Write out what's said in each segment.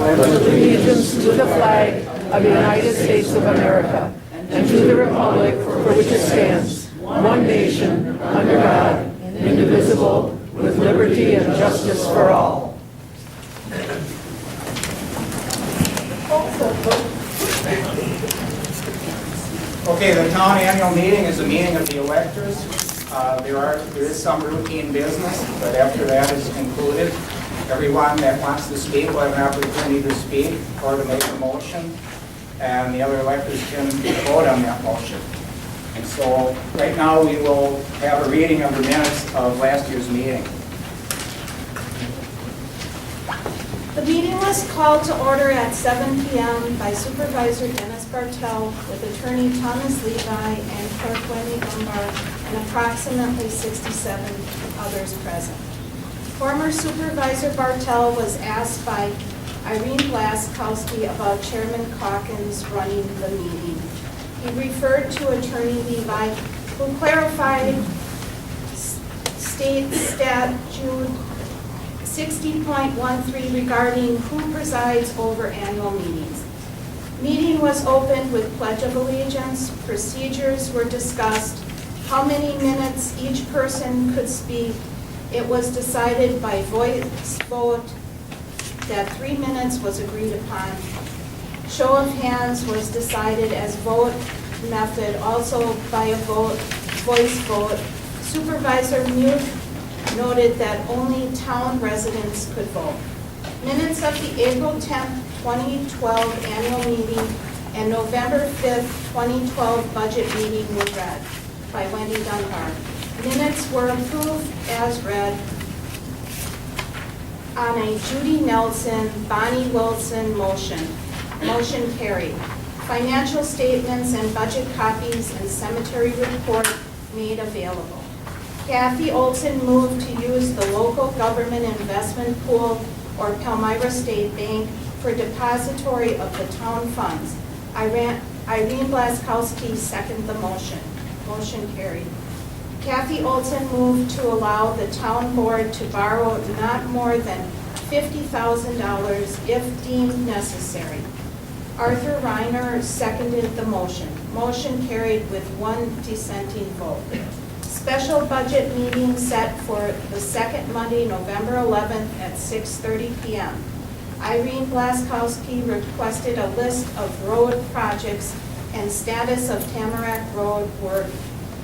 pledge allegiance to the flag of the United States of America and to the republic for which it stands, one nation, under God, indivisible, with liberty and justice for all. Okay, the town annual meeting is a meeting of the electors. There is some routine business, but after that is concluded, everyone that wants to speak will have an opportunity to speak or to make a motion, and the other electors can vote on that motion. And so right now we will have a reading of the minutes of last year's meeting. The meeting was called to order at 7 p.m. by Supervisor Dennis Bartel with Attorney Thomas Levi and Clerk Wendy Dunbar and approximately 67 others present. Former Supervisor Bartel was asked by Irene Blaskowski about Chairman Calkins running the meeting. He referred to Attorney Levi, who clarified state statute 60.13 regarding who presides over annual meetings. Meeting was opened with Pledge of Allegiance, procedures were discussed, how many minutes each person could speak. It was decided by voice vote that 3 minutes was agreed upon. Show of hands was decided as vote method, also by a voice vote. Supervisor Muth noted that only town residents could vote. Minutes of the April 10th, 2012 annual meeting and November 5th, 2012 budget meeting were read by Wendy Dunbar. Minutes were approved as read on a Judy Nelson, Bonnie Wilson motion. Motion carried. Financial statements and budget copies and cemetery report made available. Kathy Olson moved to use the local government investment pool or Palmyra State Bank for depository of the town funds. Irene Blaskowski seconded the motion. Motion carried. Kathy Olson moved to allow the town board to borrow not more than $50,000 if deemed necessary. Arthur Reiner seconded the motion. Motion carried with one dissenting vote. Special budget meeting set for the second Monday, November 11th at 6:30 p.m. Irene Blaskowski requested a list of road projects and status of Tamarack Road work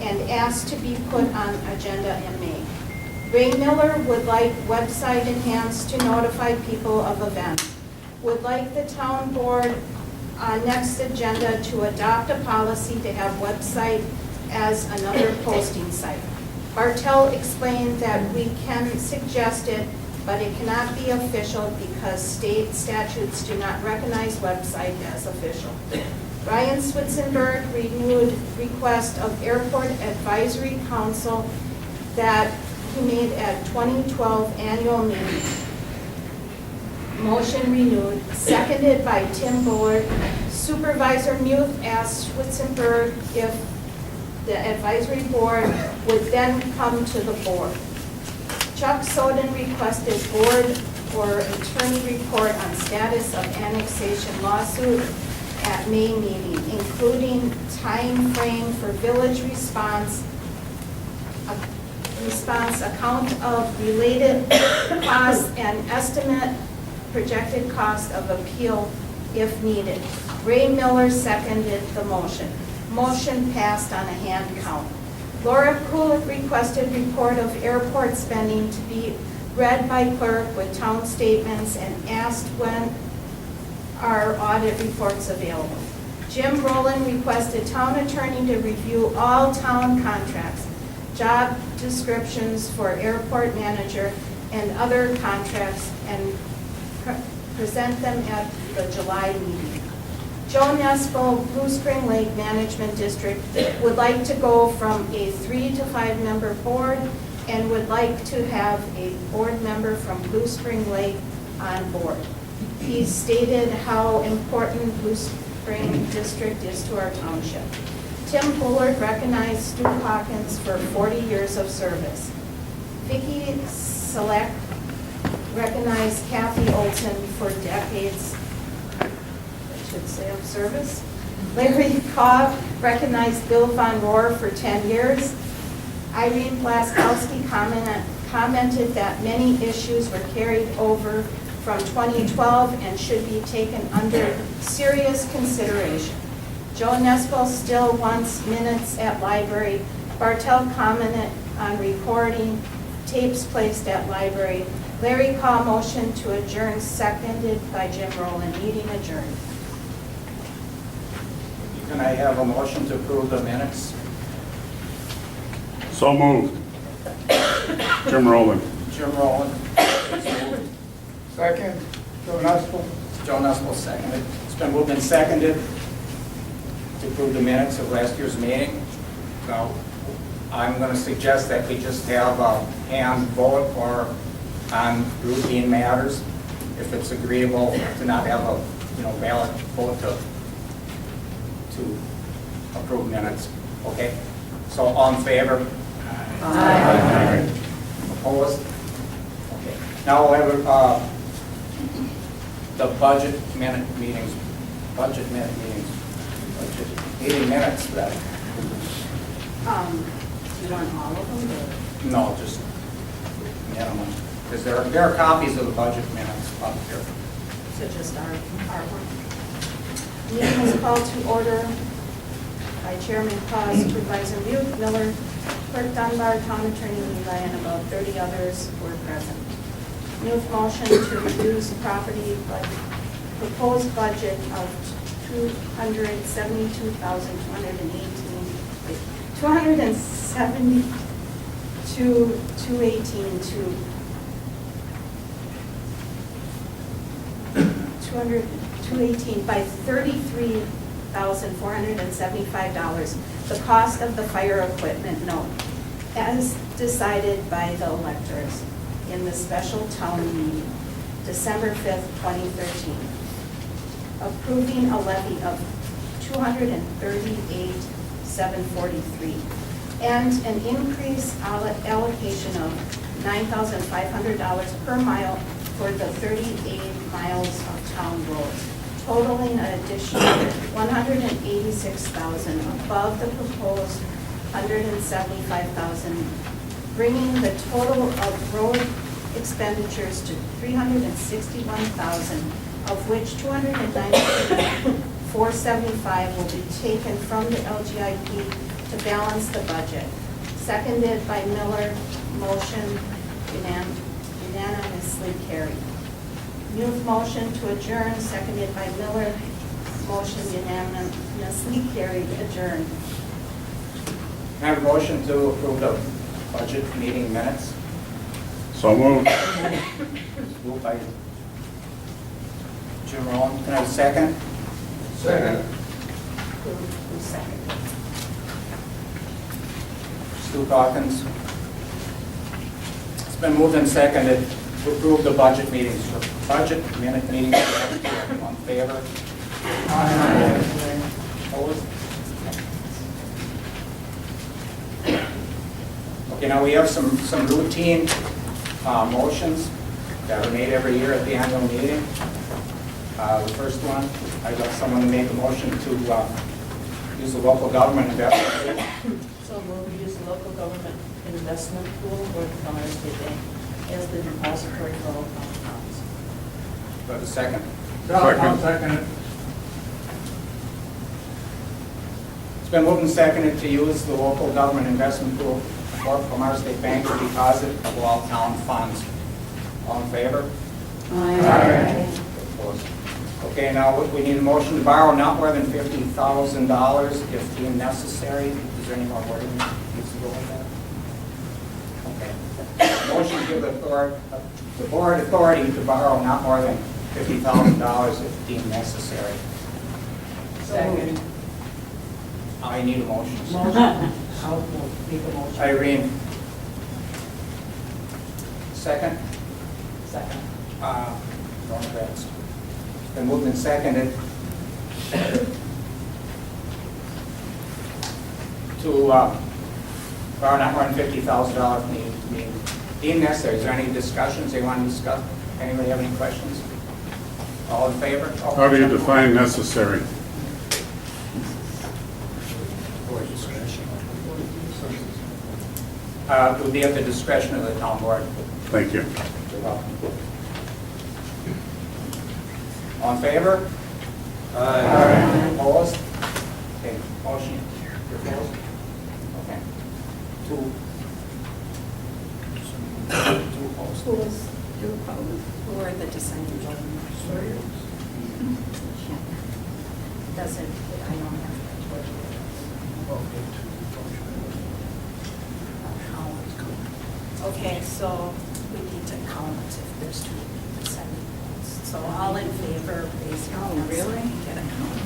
and asked to be put on agenda in May. Ray Miller would like website enhanced to notify people of events. Would like the town board on next agenda to adopt a policy to have website as another posting site. Bartel explained that we can suggest it, but it cannot be official because state statutes do not recognize website as official. Ryan Switzenberg renewed request of Airport Advisory Council that he made at 2012 annual meeting. Motion renewed, seconded by Tim Bullard. Supervisor Muth asked Switzenberg if the advisory board would then come to the board. Chuck Soden requested board or attorney report on status of annexation lawsuit at May meeting, including time frame for village response, account of related costs, and estimate projected cost of appeal if needed. Ray Miller seconded the motion. Motion passed on a hand count. Laura Kulik requested report of airport spending to be read by clerk with town statements and asked when are audit reports available. Jim Rowland requested town attorney to review all town contracts, job descriptions for airport manager and other contracts and present them at the July meeting. Joe Nespo, Blue Spring Lake Management District, would like to go from a 3 to 5 member board and would like to have a board member from Blue Spring Lake on board. He stated how important Blue Spring District is to our township. Tim Bullard recognized Stu Hawkins for 40 years of service. Vicki Select recognize Kathy Olson for decades, I should say, of service. Larry Cobb recognized Bill Von Rohr for 10 years. Irene Blaskowski commented that many issues were carried over from 2012 and should be taken under serious consideration. Joe Nesbill still wants minutes at library. Bartel commented on recording tapes placed at library. Larry Cobb motion to adjourn, seconded by Jim Rowland. Meeting adjourned. Can I have a motion to approve the minutes? So moved. Jim Rowland. Jim Rowland. Second, Joe Nussbaum. Joe Nussbaum seconded. It's been moved and seconded to approve the minutes of last year's meeting. Now, I'm going to suggest that we just have a hand vote or on routine matters, if it's agreeable to not have a, valid vote to approve minutes. Okay? So all in favor? Aye. Opposed? Okay. Now we'll have the budget minute meeting minutes that. You want all of them? No, just minimum. Because there are copies of the budget minutes up here. So just our one. Meeting is called to order by Chairman Claus, Supervisor Miller, Clerk Dunbar, Town Attorney Levi, and about 30 others were present. Move motion to reduce property proposed budget of $218 by $33,475, the cost of the fire equipment note, as decided by the electors in the special town meeting, December 5th, 2013. Approving a levy of $238,743 and an increased allocation of $9,500 per mile for the 38 miles of town roads, totaling an additional $186,000 above the proposed $175,000, bringing the total of road expenditures to $361,000, of which $290,475 will be taken from the LGIP to balance the budget. Seconded by Miller, motion unanimously carried. Move motion to adjourn, seconded by Miller, motion unanimously carried, adjourned. Can I have a motion to approve the budget meeting minutes? So moved. Moved by Jim Rowland. Can I have a second? Second. Who seconded? Stu Hawkins. It's been moved and seconded to approve the budget meetings. Budget minute meetings. On favor? Aye. Opposed? Okay, now we have some routine motions that are made every year at the annual meeting. The first one, I'd like someone to make a motion to use the local government investment. So we'll use the local government investment pool or the Palmyra State Bank as the depository for all town funds. Do I have a second? I'll second it. It's been moved and seconded to use the local government investment pool for Palmyra State Bank for deposit of all town funds. All in favor? Aye. Opposed? Okay, now we need a motion to borrow not more than $50,000 if deemed necessary. Is there any more wording that needs to go with that? Okay. Motion to give the board authority to borrow not more than $50,000 if deemed necessary. Second. I need a motion. Motion. I'll make a motion. Irene. Second? Second. Ron Betts. It's been moved and seconded to borrow not more than $50,000 deemed necessary. Is there any discussions they want to discuss? Anybody have any questions? All in favor? How do you define necessary? It would be at the discretion of the town board. Thank you. You're welcome. All in favor? Aye. Opposed? Okay, motion, you're opposed? Okay. Two. Two opposed. Who are the dissenting votes? Doesn't, I don't have to. Okay, so we need to count if there's two dissenting votes. So all in favor, raise your hand. Really? Get a count.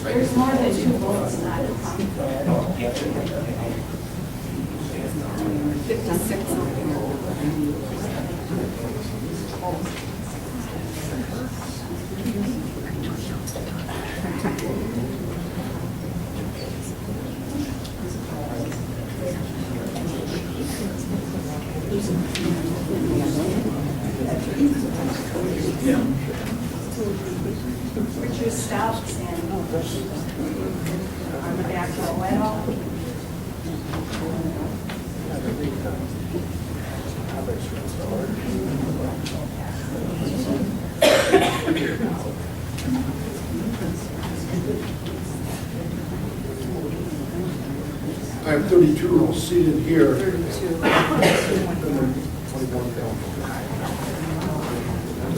There's more than two votes, not a count. 56. Richard Stouts and on the back of the window. I have 32 seated here. 32.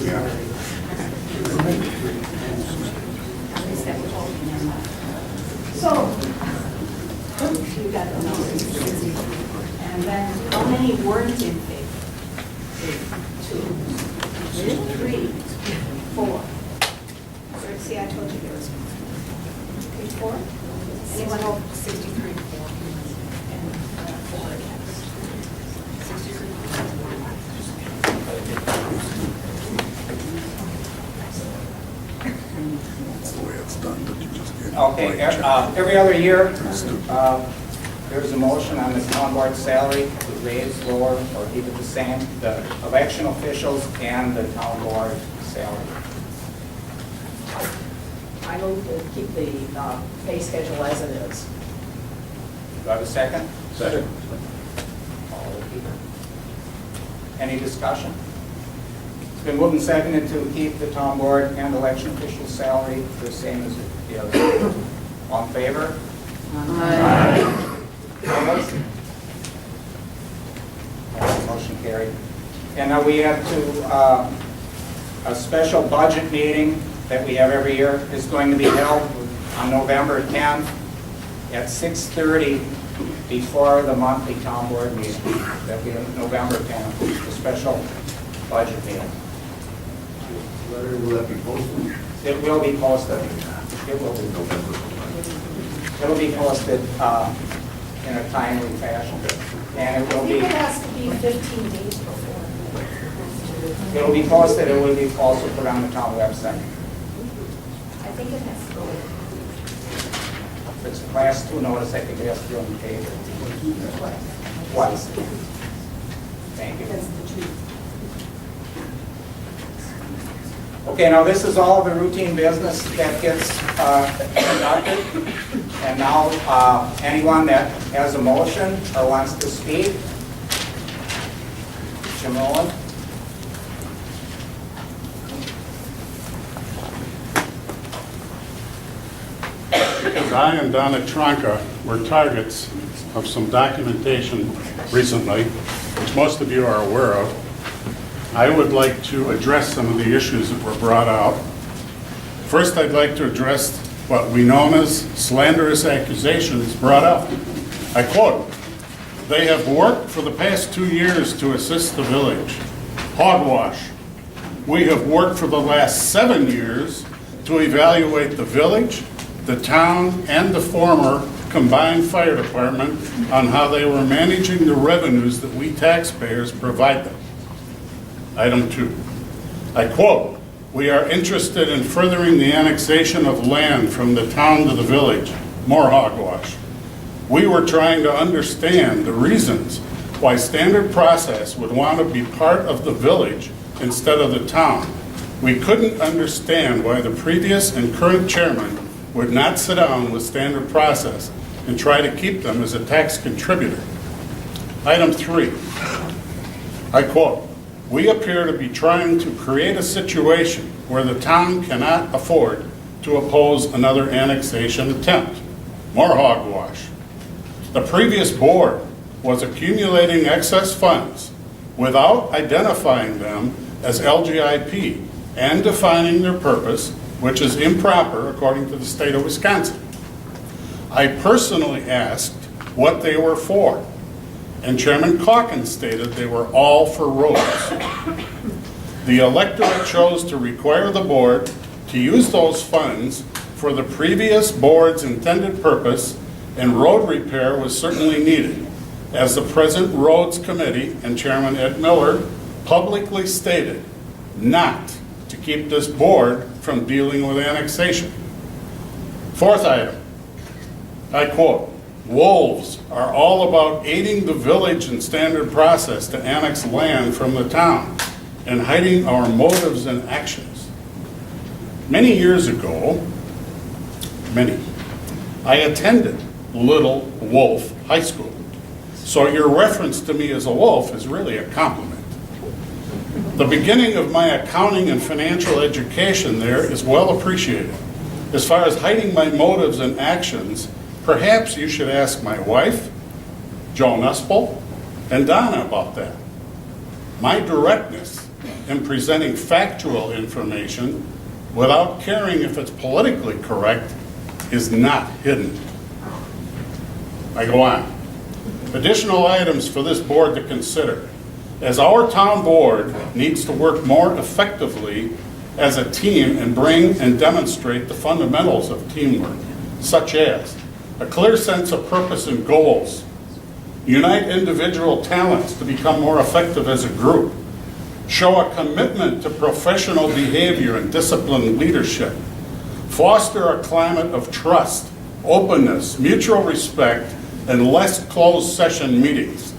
Yeah. So, you got the numbers. And then how many weren't in favor? 2. 3. 4. So, see, I told you there was 3, 4. Anyone over 63? 4. And 4 against. 63. Okay, every other year, there's a motion on the town board salary to raise, lower, or keep it the same, the election officials and the town board salary. I move to keep the pay schedule as it is. Do I have a second? Second. All in favor? Any discussion? It's been moved and seconded to keep the town board and election officials' salary the same as the other. All in favor? Opposed? Motion carried. And now we have a special budget meeting that we have every year is going to be held on November 10th at 6:30 before the monthly town board meeting. That'll be November 10th, a special budget meeting. Larry, will that be posted? It will be posted. It will be. It'll be posted in a timely fashion. And it I will think be, it has to be 15 days before. it'll be posted, it will be also put on the town website. I think it has to go. If it's a class 2 notice, I think it has to be on the paper. Twice. Thank you. That's the truth. Okay, now this is all the routine business that gets conducted. And now, anyone that has a motion or wants to speak? Jim Rowland? Because I and Donna Tronka were targets of some documentation recently, which most of you are aware of. I would like to address some of the issues that were brought out. First, I'd like to address what we know as slanderous accusations brought up. I quote, "They have worked for the past 2 years to assist the village. Hogwash. we have worked for the last 7 years to evaluate the village, the town, and the former combined fire department on how they were managing the revenues that we taxpayers provide them. Item 2, I quote, "We are interested in furthering the annexation of land from the town to the village." More hogwash. We were trying to understand the reasons why Standard Process would want to be part of the village instead of the town. We couldn't understand why the previous and current chairman would not sit down with Standard Process and try to keep them as a tax contributor. Item 3, I quote, "We appear to be trying to create a situation where the town cannot afford to oppose another annexation attempt." More hogwash. The previous board was accumulating excess funds without identifying them as LGIP and defining their purpose, which is improper according to the state of Wisconsin. I personally asked what they were for, and Chairman Calkins stated they were all for roads. The electorate chose to require the board to use those funds for the previous board's intended purpose, and road repair was certainly needed, as the present Roads Committee and Chairman Ed Miller publicly stated, not to keep this board from dealing with annexation. Fourth item, I quote, "Wolves are all about aiding the village and Standard Process to annex land from the town and hiding our motives and actions." Many years ago, I attended Little Wolf High School. So your reference to me as a wolf is really a compliment. The beginning of my accounting and financial education there is well appreciated. As far as hiding my motives and actions, perhaps you should ask my wife, Joan Espel, and Donna about that. My directness in presenting factual information without caring if it's politically correct is not hidden. I go on. Additional items for this board to consider. As our town board needs to work more effectively as a team and bring and demonstrate the fundamentals of teamwork, such as a clear sense of purpose and goals, unite individual talents to become more effective as a group, show a commitment to professional behavior and disciplined leadership, foster a climate of trust, openness, mutual respect, and less closed session meetings,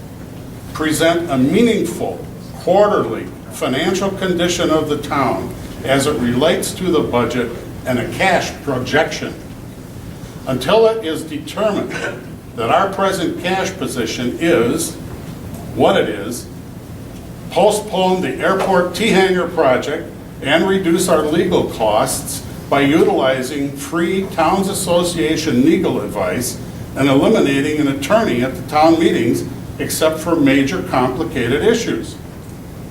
present a meaningful quarterly financial condition of the town as it relates to the budget and a cash projection. Until it is determined that our present cash position is what it is, postpone the airport T-hangar project and reduce our legal costs by utilizing free Towns Association legal advice and eliminating an attorney at the town meetings except for major complicated issues.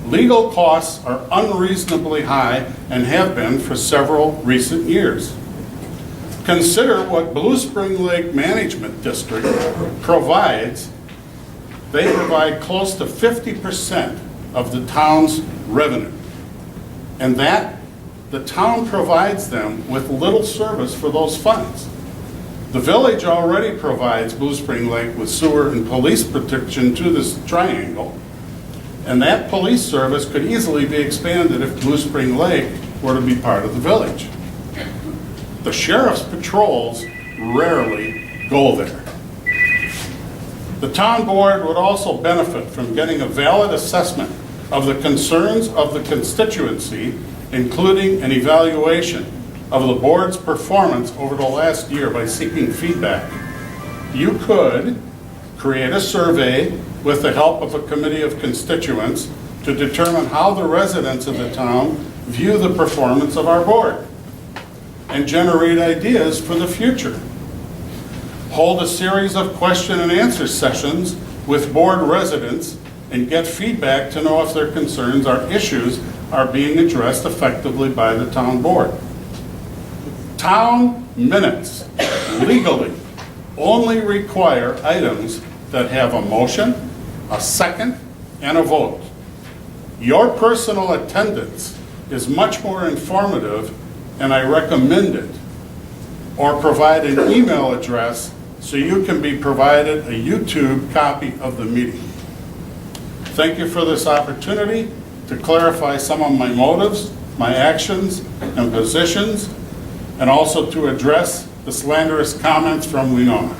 Legal costs are unreasonably high and have been for several recent years. Consider what Blue Spring Lake Management District provides. They provide close to 50% of the town's revenue. And that the town provides them with little service for those funds. The village already provides Blue Spring Lake with sewer and police protection to this triangle, and that police service could easily be expanded if Blue Spring Lake were to be part of the village. The sheriff's patrols rarely go there. The town board would also benefit from getting a valid assessment of the concerns of the constituency, including an evaluation of the board's performance over the last year by seeking feedback. You could create a survey with the help of a committee of constituents to determine how the residents of the town view the performance of our board and generate ideas for the future. Hold a series of question and answer sessions with board residents and get feedback to know if their concerns or issues are being addressed effectively by the town board. Town minutes legally only require items that have a motion, a second, and a vote. Your personal attendance is much more informative, and I recommend it. Or provide an email address so you can be provided a YouTube copy of the meeting. Thank you for this opportunity to clarify some of my motives, my actions, and positions, and also to address the slanderous comments from Winona.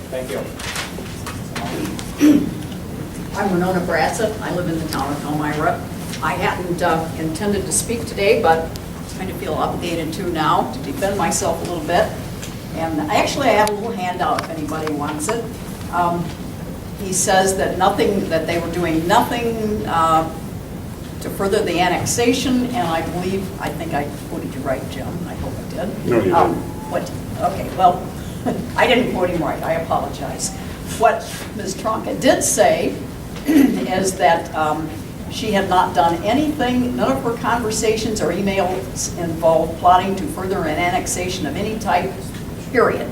Thank you. I'm Winona Bradsett. I live in the town of Palmyra. I hadn't intended to speak today, but I kind of feel obligated to now to defend myself a little bit. And actually, I have a little handout if anybody wants it. He says that they were doing nothing to further the annexation, and I think I quoted you right, Jim. I hope I did. No, you didn't. Okay, well, I didn't quote him right. I apologize. What Ms. Tronka did say is that she had not done anything, none of her conversations or emails involved plotting to further an annexation of any type, period.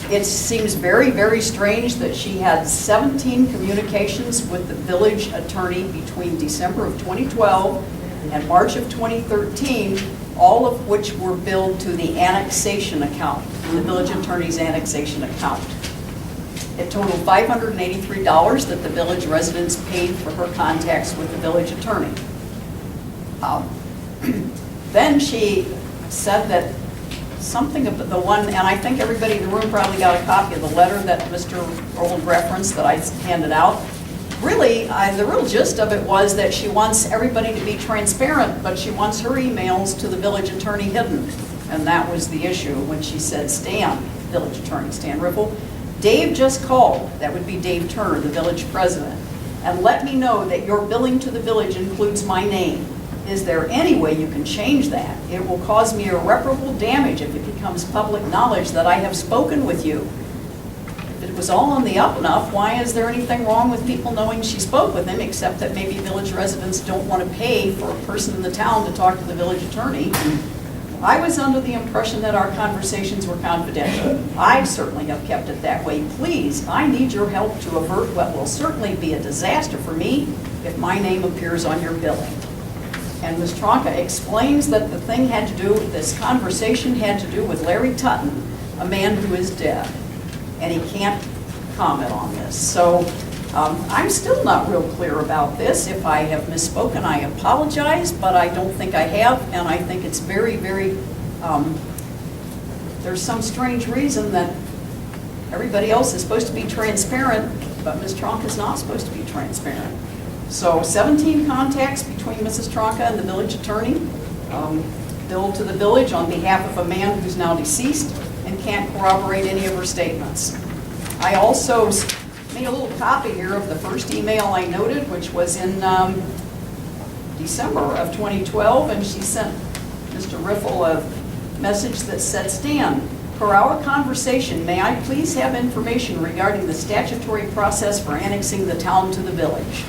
It seems very, very strange that she had 17 communications with the village attorney between December of 2012 and March of 2013, all of which were billed to the annexation account, the village attorney's annexation account. It totaled $583 that the village residents paid for her contacts with the village attorney. Then she said that something of the one, and I think everybody in the room probably got a copy of the letter that Mr. Rowland referenced that I handed out. Really, the real gist of it was that she wants everybody to be transparent, but she wants her emails to the village attorney hidden. And that was the issue when she said, Stan, village attorney Stan Riffle, Dave just called, that would be Dave Turner, the village president, and let me know that your billing to the village includes my name. Is there any way you can change that? It will cause me irreparable damage if it becomes public knowledge that I have spoken with you. If it was all on the up and up, why is there anything wrong with people knowing she spoke with him, except that maybe village residents don't want to pay for a person in the town to talk to the village attorney? I was under the impression that our conversations were confidential. I certainly have kept it that way. Please, I need your help to avert what will certainly be a disaster for me if my name appears on your billing. And Ms. Tronka explains that the thing had to do, this conversation had to do with Larry Tutton, a man who is dead. And he can't comment on this. So I'm still not real clear about this. If I have misspoken, I apologize, but I don't think I have, and I think it's very, very, there's some strange reason that everybody else is supposed to be transparent, but Ms. Tronka is not supposed to be transparent. So 17 contacts between Mrs. Tronka and the village attorney, billed to the village on behalf of a man who's now deceased and can't corroborate any of her statements. I also made a little copy here of the first email I noted, which was in December of 2012, and she sent Mr. Riffle a message that said, Stan, per our conversation, may I please have information regarding the statutory process for annexing the town to the village?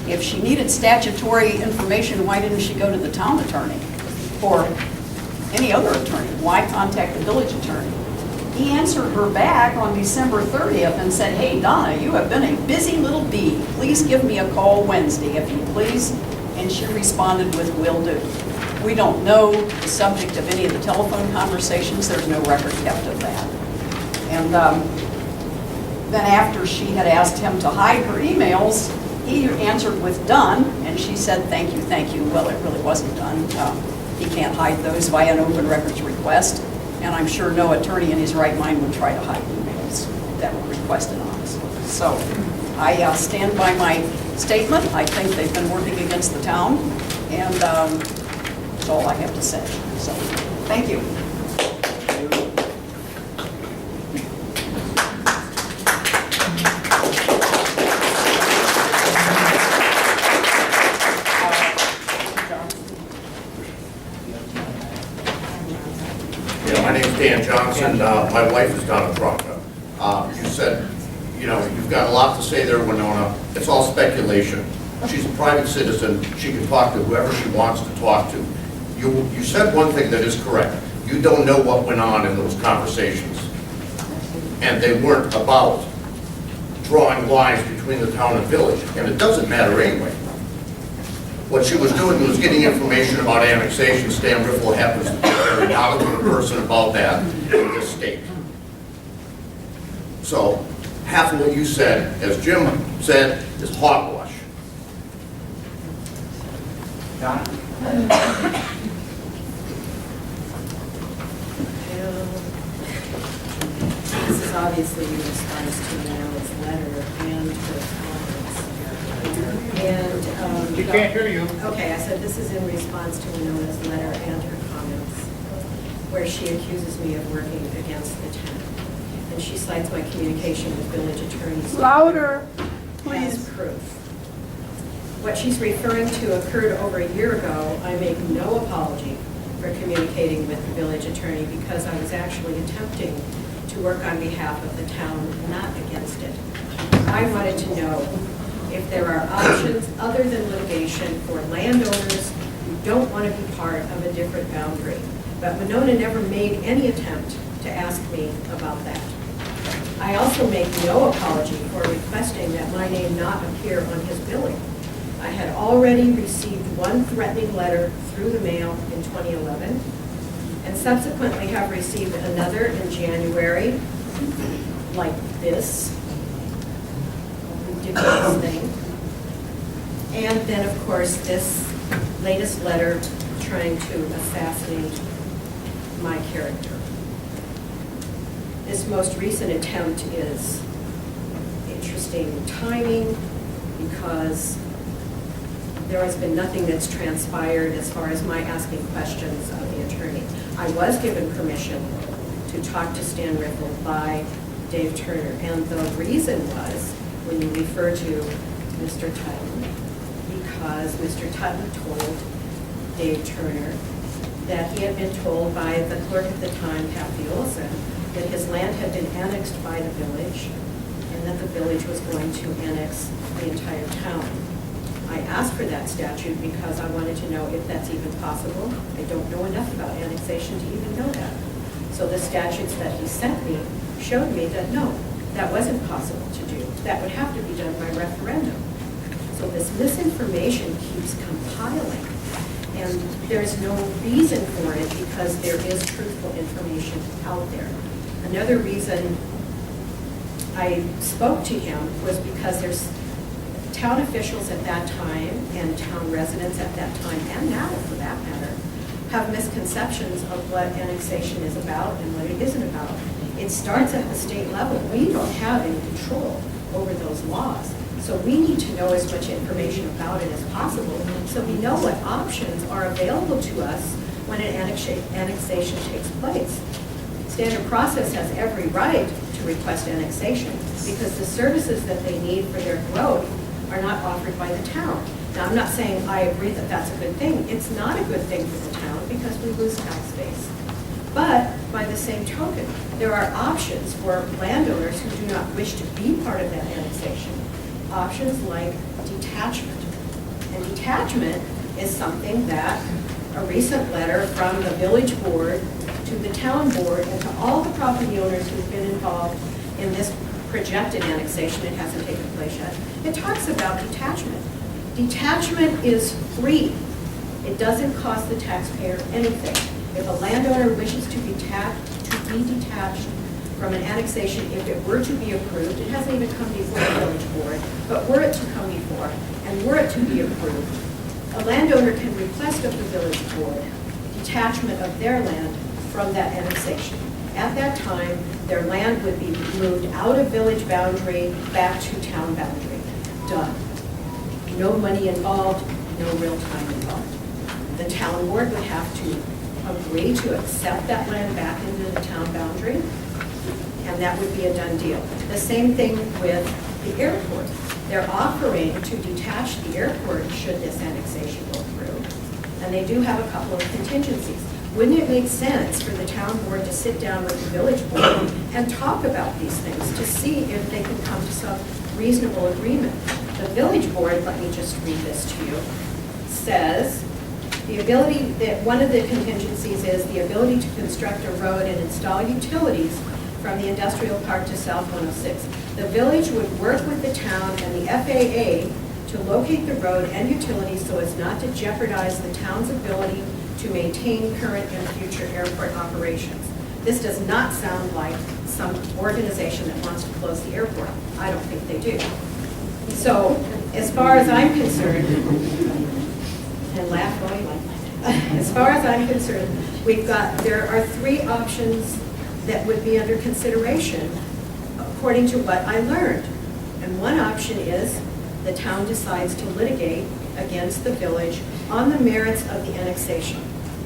If she needed statutory information, why didn't she go to the town attorney or any other attorney? Why contact the village attorney? He answered her back on December 30th and said, hey, Donna, you have been a busy little bee. Please give me a call Wednesday, if you please. And she responded with, will do. We don't know the subject of any of the telephone conversations. There's no record kept of that. And then after she had asked him to hide her emails, he answered with done, and she said, thank you, thank you. Well, it really wasn't done. He can't hide those via an open records request. And I'm sure no attorney in his right mind would try to hide emails that were requested honestly. So I stand by my statement. I think they've been working against the town, and that's all I have to say. So, thank you. My name's Dan Johnson. My wife is Donna Tronka. You said, you know, you've got a lot to say there, Winona. It's all speculation. She's a private citizen. She can talk to whoever she wants to talk to. You said one thing that is correct. You don't know what went on in those conversations. And they weren't about drawing lines between the town and village, and it doesn't matter anyway. What she was doing was getting information about annexation. Stan Riffle happens to be a very knowledgeable person about that in this state. So half of what you said, as Jim said, is hogwash. Donna? This is obviously in response to Marilyn's letter and her comments. And, We can't hear you. okay, I said this is in response to Winona's letter and her comments, where she accuses me of working against the town. And she cites my communication with village attorneys. Louder, As please. proof. What she's referring to occurred over a year ago. I make no apology for communicating with the village attorney because I was actually attempting to work on behalf of the town, not against it. I wanted to know if there are options other than litigation for landowners who don't want to be part of a different boundary. But Winona never made any attempt to ask me about that. I also make no apology for requesting that my name not appear on his billing. I had already received one threatening letter through the mail in 2011, and subsequently have received another in January, like this ridiculous thing. And then, of course, this latest letter trying to assassinate my character. This most recent attempt is interesting timing because there has been nothing that's transpired as far as my asking questions of the attorney. I was given permission to talk to Stan Riffle by Dave Turner, and the reason was, when you refer to Mr. Tutton, because Mr. Tutton told Dave Turner that he had been told by the clerk at the time, Kathy Olson, that his land had been annexed by the village, and that the village was going to annex the entire town. I asked for that statute because I wanted to know if that's even possible. I don't know enough about annexation to even know that. So the statutes that he sent me showed me that no, that wasn't possible to do. That would have to be done by referendum. So this misinformation keeps compiling, and there's no reason for it because there is truthful information out there. Another reason I spoke to him was because there's town officials at that time and town residents at that time, and now for that matter, have misconceptions of what annexation is about and what it isn't about. It starts at the state level. We don't have any control over those laws. So we need to know as much information about it as possible so we know what options are available to us when an annexation takes place. Standard Process has every right to request annexation because the services that they need for their growth are not offered by the town. Now, I'm not saying I agree that that's a good thing. It's not a good thing for the town because we lose tax base. But by the same token, there are options for landowners who do not wish to be part of that annexation. Options like detachment. And detachment is something that a recent letter from the village board to the town board and to all the property owners who've been involved in this projected annexation, it hasn't taken place yet, it talks about detachment. Detachment is free. It doesn't cost the taxpayer anything. If a landowner wishes to be detached from an annexation, if it were to be approved, it hasn't even come before the village board, but were it to come before, and were it to be approved, a landowner can request of the village board detachment of their land from that annexation. At that time, their land would be moved out of village boundary back to town boundary. Done. No money involved, no real time involved. The town board would have to agree to accept that land back into the town boundary, and that would be a done deal. The same thing with the airport. They're offering to detach the airport should this annexation go through, and they do have a couple of contingencies. Wouldn't it make sense for the town board to sit down with the village board and talk about these things to see if they can come to some reasonable agreement? The village board, let me just read this to you, says the ability, that one of the contingencies is the ability to construct a road and install utilities from the industrial park to South 106. The village would work with the town and the FAA to locate the road and utilities so as not to jeopardize the town's ability to maintain current and future airport operations. This does not sound like some organization that wants to close the airport. I don't think they do. So, as far as I'm concerned, and laugh going like as far as I'm concerned, there are 3 options that would be under consideration according to what I learned. And one option is the town decides to litigate against the village on the merits of the annexation.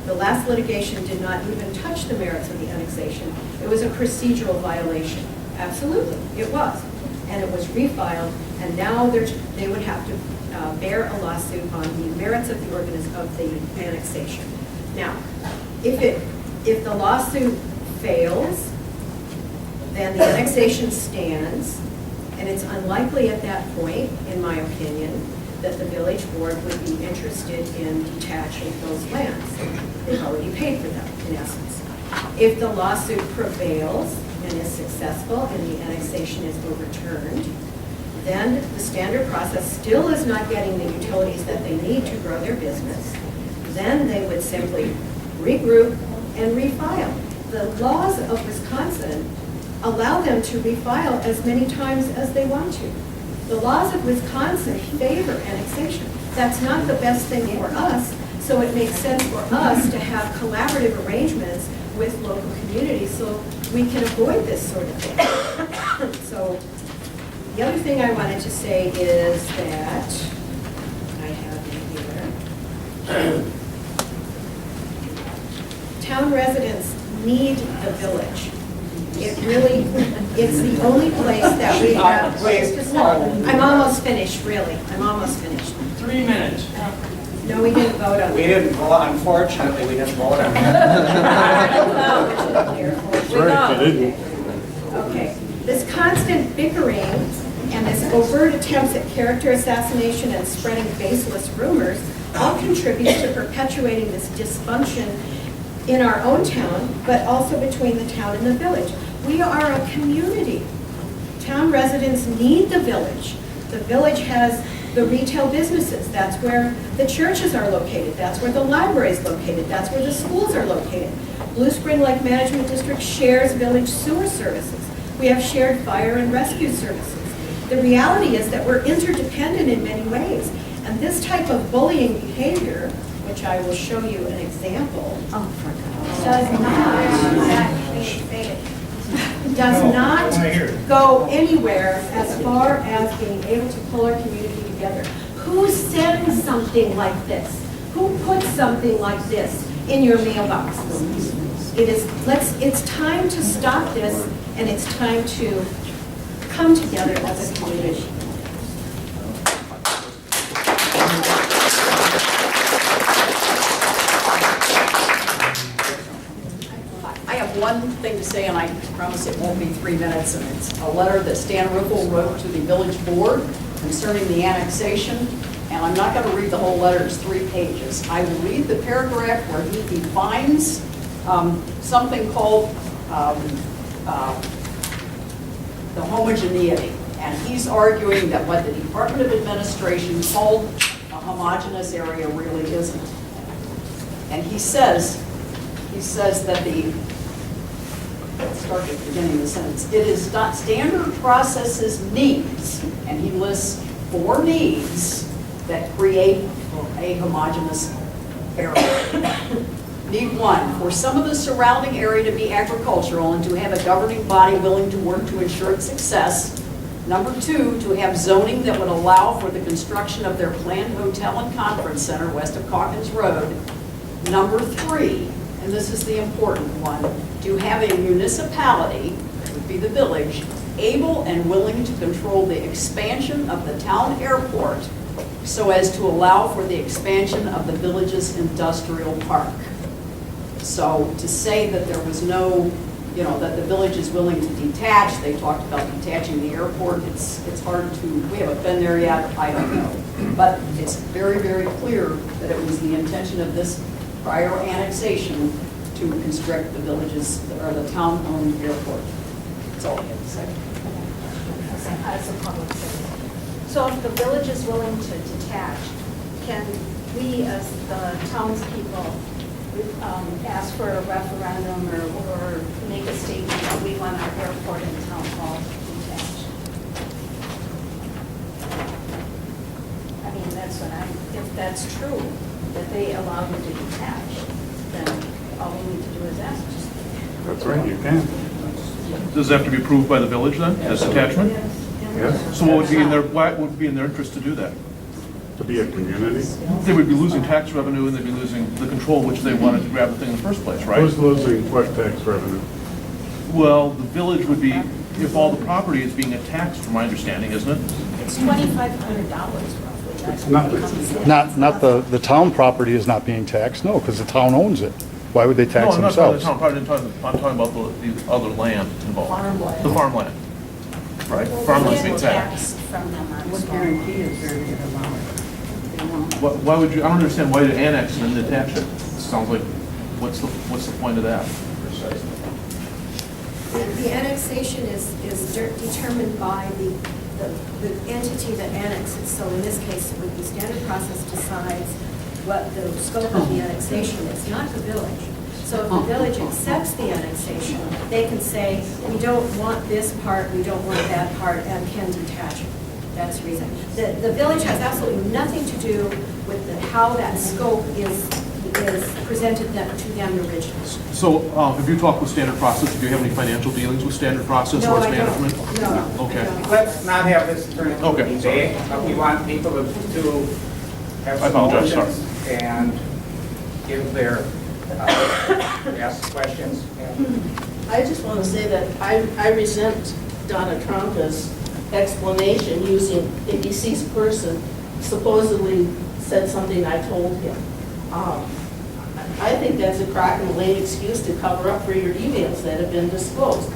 The last litigation did not even touch the merits of the annexation. It was a procedural violation. Absolutely, it was. And it was refiled, and now they would have to bear a lawsuit on the merits of the annexation. Now, if the lawsuit fails, then the annexation stands, and it's unlikely at that point, in my opinion, that the village board would be interested in detaching those lands. They've already paid for them, in essence. If the lawsuit prevails and is successful and the annexation is overturned, then the standard process still is not getting the utilities that they need to grow their business. Then they would simply regroup and refile. The laws of Wisconsin allow them to refile as many times as they want to. The laws of Wisconsin favor annexation. That's not the best thing for us, so it makes sense for us to have collaborative arrangements with local communities so we can avoid this sort of thing. So the other thing I wanted to say is that I have it here. Town residents need the village. It really, it's the only place that we have. I'm almost finished, really. I'm almost finished. 3 minutes. No, we didn't vote on it. We didn't vote, unfortunately, we didn't vote on it. That's right, you didn't. Okay. This constant bickering and this overt attempts at character assassination and spreading baseless rumors all contributes to perpetuating this dysfunction in our own town, but also between the town and the village. We are a community. Town residents need the village. The village has the retail businesses. That's where the churches are located. That's where the library is located. That's where the schools are located. Blue Spring Lake Management District shares village sewer services. We have shared fire and rescue services. The reality is that we're interdependent in many ways. And this type of bullying behavior, which I will show you an example, does not go anywhere as far as being able to pull our community together. Who sends something like this? Who puts something like this in your mailbox? It's time to stop this, and it's time to come together as a community. I have one thing to say, and I promise it won't be 3 minutes, and it's a letter that Stan Riffle wrote to the village board concerning the annexation, and I'm not going to read the whole letter, it's 3 pages. I will read the paragraph where he defines something called the homogeneity, and he's arguing that what the Department of Administration called a homogeneous area really isn't. And he says that let's start at the beginning of the sentence. It is not standard processes needs, and he lists 4 needs that create a homogeneous area. Need 1, for some of the surrounding area to be agricultural and to have a governing body willing to work to ensure its success. Number 2, to have zoning that would allow for the construction of their planned hotel and conference center west of Calkins Road. Number 3, and this is the important one, to have a municipality, which would be the village, able and willing to control the expansion of the town airport so as to allow for the expansion of the village's industrial park. So to say that there was no, that the village is willing to detach, they talked about detaching the airport, it's hard to, we haven't been there yet, I don't know. But it's very, very clear that it was the intention of this prior annexation to construct the village's, or the town-owned airport. That's all I have to say. as a public citizen. So if the village is willing to detach, can we, as the townspeople, ask for a referendum or make a statement that we want our airport and town hall detached? I mean, that's what if that's true, that they allow you to detach, then all we need to do is ask. That's right, you can. Does it have to be approved by the village then, this attachment? Yes, So what would be in their, why would be in their interest to do that? to be a community. They would be losing tax revenue and they'd be losing the control which they wanted to grab the thing in the first place, right? Who's losing what tax revenue? Well, the village would be, if all the property is being taxed, from my understanding, isn't it? It's $2,500 roughly. That's Not what it comes to. Not the town property is not being taxed, no, because the town owns it. Why would they No, tax I'm not talking themselves? about the town, I'm talking about the other land involved. Farmland. The farmland, right? Well, Farmland's we being get taxed. tax from them on What small guarantee loans. is there to get allow it? Why would you, I don't understand why you annex and then detach it. Sounds like, what's the point of that? The annexation is determined by the entity that annexes. So in this case, it would be standard process decides what the scope of the annexation is, not the village. So if the village accepts the annexation, they can say, we don't want this part, we don't want that part, and can detach it. That's the reason. The village has absolutely nothing to do with how that scope is presented to them originally. So, have you talked with Standard Process? Do you have any financial dealings with Standard Process No, or its I don't. management? No. Okay. Let's not have this turn into a Okay, debate. We want people to have I some apologize, motions and give their, ask questions. I just want to say that I resent Donna Tronka's explanation using a deceased person supposedly said something I told him. I think that's a crock and lane excuse to cover up for your emails that have been disclosed.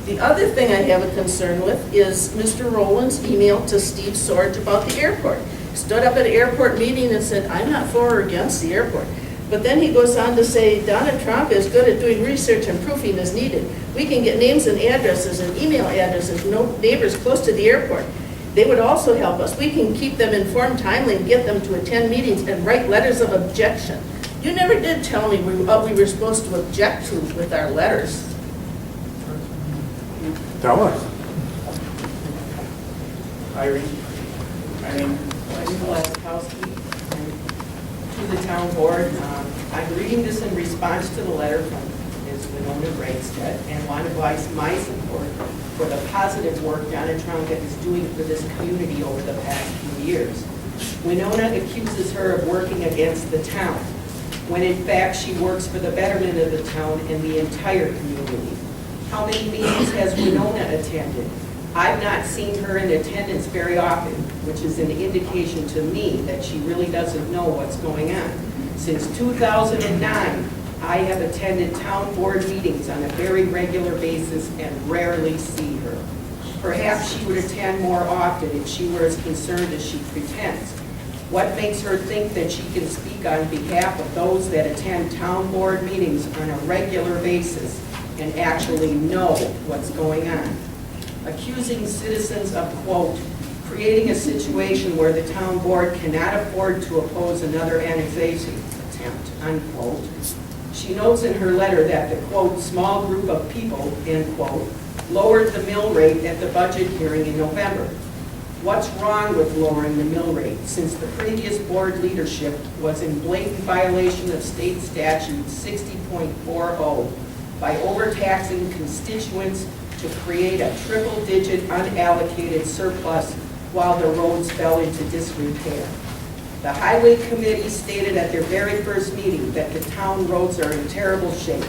The other thing I have a concern with is Mr. Rowland's email to Steve Sorge about the airport. Stood up at an airport meeting and said, I'm not for or against the airport. But then he goes on to say, Donna Tronka is good at doing research and proofing as needed. We can get names and addresses and email addresses, no neighbors close to the airport. They would also help us. We can keep them informed timely and get them to attend meetings and write letters of objection. You never did tell me what we were supposed to object to with our letters. Tell us. Irene? Laskowski, to the town board. I'm reading this in response to the letter from Ms. Winona Rainstead and want to voice my support for the positive work Donna Tronka is doing for this community over the past few years. Winona accuses her of working against the town, when in fact she works for the betterment of the town and the entire community. How many meetings has Winona attended? I've not seen her in attendance very often, which is an indication to me that she really doesn't know what's going on. Since 2009, I have attended town board meetings on a very regular basis and rarely see her. Perhaps she would attend more often if she were as concerned as she pretends. What makes her think that she can speak on behalf of those that attend town board meetings on a regular basis and actually know what's going on? Accusing citizens of, quote, creating a situation where the town board cannot afford to oppose another annexation attempt, unquote. She notes in her letter that the, quote, small group of people, end quote, lowered the mill rate at the budget hearing in November. What's wrong with lowering the mill rate since the previous board leadership was in blatant violation of state statute 60.40 by overtaxing constituents to create a triple-digit unallocated surplus while the roads fell into disrepair. The Highway Committee stated at their very first meeting that the town roads are in terrible shape.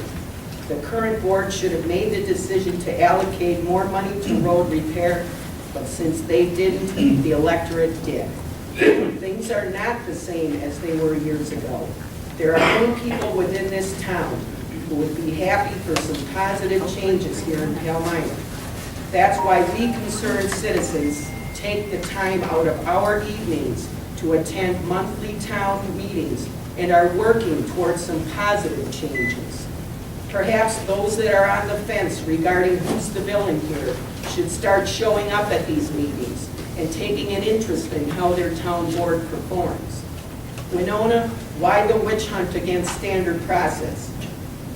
The current board should have made the decision to allocate more money to road repair, but since they didn't, the electorate did. Things are not the same as they were years ago. There are many people within this town who would be happy for some positive changes here in Palmyra. That's why we concerned citizens take the time out of our evenings to attend monthly town meetings and are working towards some positive changes. Perhaps those that are on the fence regarding who's the villain here should start showing up at these meetings and taking an interest in how their town board performs. Winona, why the witch hunt against standard process?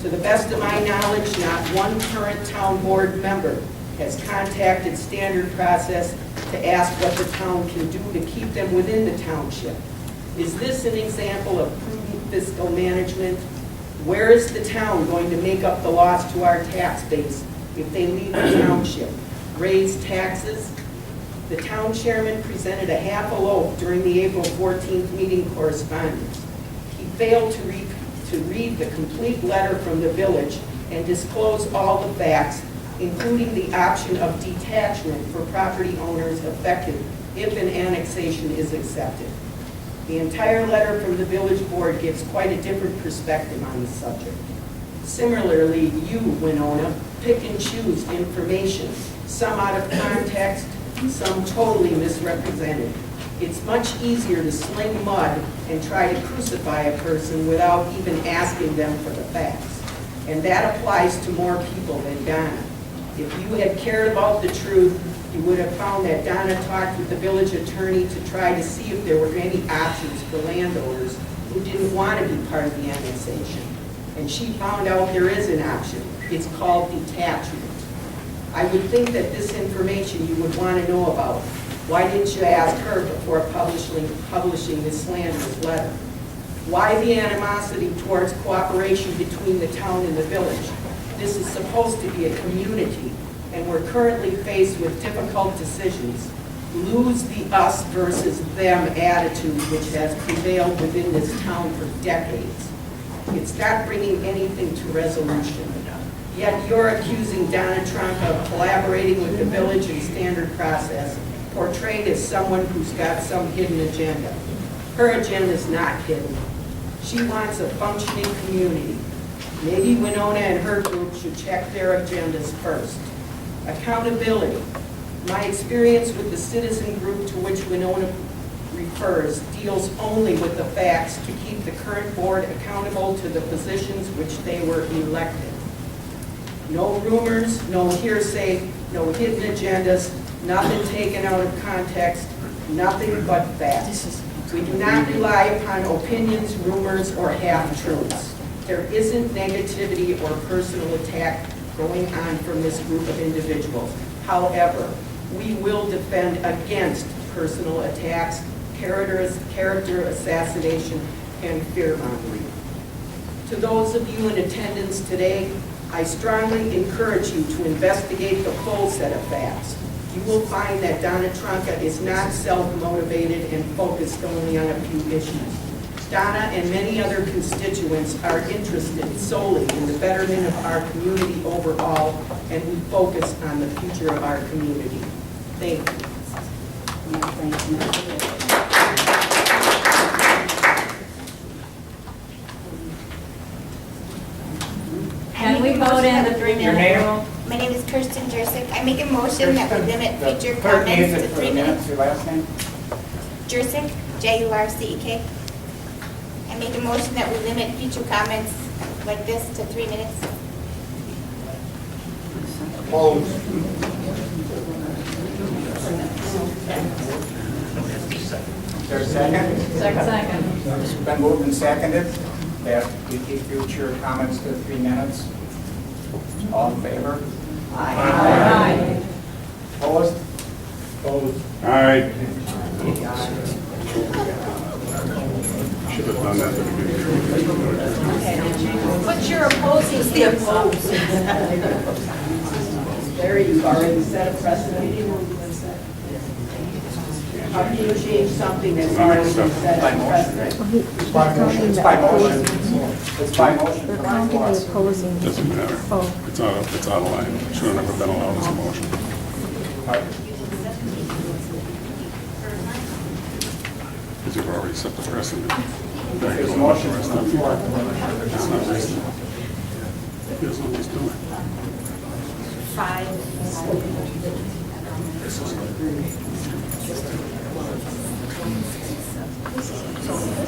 To the best of my knowledge, not one current town board member has contacted standard process to ask what the town can do to keep them within the township. Is this an example of prudent fiscal management? Where is the town going to make up the loss to our tax base if they leave the township? Raise taxes? The town chairman presented a half a loaf during the April 14th meeting correspondence. He failed to read the complete letter from the village and disclose all the facts, including the option of detachment for property owners affected if an annexation is accepted. The entire letter from the village board gives quite a different perspective on the subject. Similarly, you, Winona, pick and choose information, some out of context, some totally misrepresented. It's much easier to sling mud and try to crucify a person without even asking them for the facts. And that applies to more people than Donna. If you had cared about the truth, you would have found that Donna talked with the village attorney to try to see if there were any options for landowners who didn't want to be part of the annexation. And she found out there is an option. It's called detachment. I would think that this information you would want to know about. Why didn't you ask her before publishing this slanderous letter? Why the animosity towards cooperation between the town and the village? This is supposed to be a community, and we're currently faced with difficult decisions. Lose the us versus them attitude which has prevailed within this town for decades. It's not bringing anything to resolution. Yet you're accusing Donna Tronka of collaborating with the village and standard process, portrayed as someone who's got some hidden agenda. Her agenda is not hidden. She wants a functioning community. Maybe Winona and her group should check their agendas first. Accountability. My experience with the citizen group to which Winona refers deals only with the facts to keep the current board accountable to the positions which they were elected. No rumors, no hearsay, no hidden agendas, nothing taken out of context, nothing but facts. We do not rely upon opinions, rumors, or half-truths. There isn't negativity or personal attack going on from this group of individuals. However, we will defend against personal attacks, character assassination, and fear-mongering. To those of you in attendance today, I strongly encourage you to investigate the full set of facts. You will find that Donna Tronka is not self-motivated and focused only on a few issues. Donna and many other constituents are interested solely in the betterment of our community overall, and we focus on the future of our community. Thank you. Can we vote in the 3-minute name? rule? My name is Kirsten Jursic. I make a motion that we limit The future clerk needs comments it to for the 3 minutes, minutes. your last name? Jursic, Jurcek. I make a motion that we limit future comments like this to 3 minutes. Opposed? Is there a second? Second. It's been moved and seconded that we keep future comments to 3 minutes. All in favor? Aye. Opposed? Opposed. All right. Should have done that at the beginning. But you're opposing the opposed. There you've already set a precedent. How can you change something that's already been set as precedent? It's by motion. It's by motion. It's by motion. They're counting the opposing. Doesn't matter. Oh. It's out of line. Should have never been allowed as a motion. Because you've already set the precedent. There's a motion on the floor. It's not reasonable. Here's what he's doing.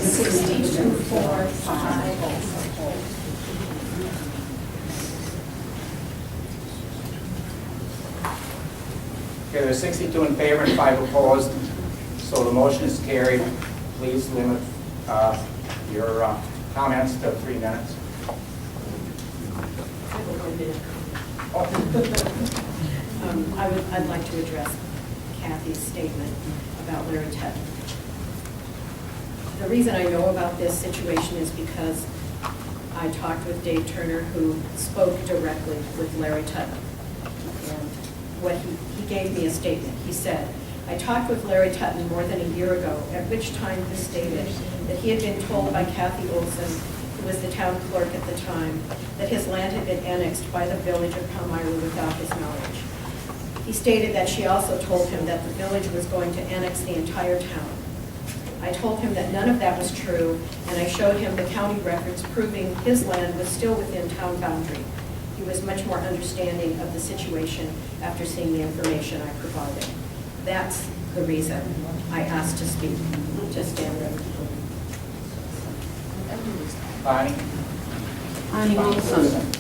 62, 4, 5. Okay, there's 62 in favor and 5 opposed, so the motion is carried. Please limit your comments to 3 minutes. I'd like to address Kathy's statement about Larry Tutton. The reason I know about this situation is because I talked with Dave Turner, who spoke directly with Larry Tutton. And what he gave me a statement. He said, I talked with Larry Tutton more than a year ago, at which time he stated that he had been told by Kathy Olson, who was the town clerk at the time, that his land had been annexed by the village of Palmyra without his knowledge. He stated that she also told him that the village was going to annex the entire town. I told him that none of that was true, and I showed him the county records proving his land was still within town boundary. He was much more understanding of the situation after seeing the information I provided. That's the reason I asked to speak, to stand up. Bonnie? Bonnie Wilson.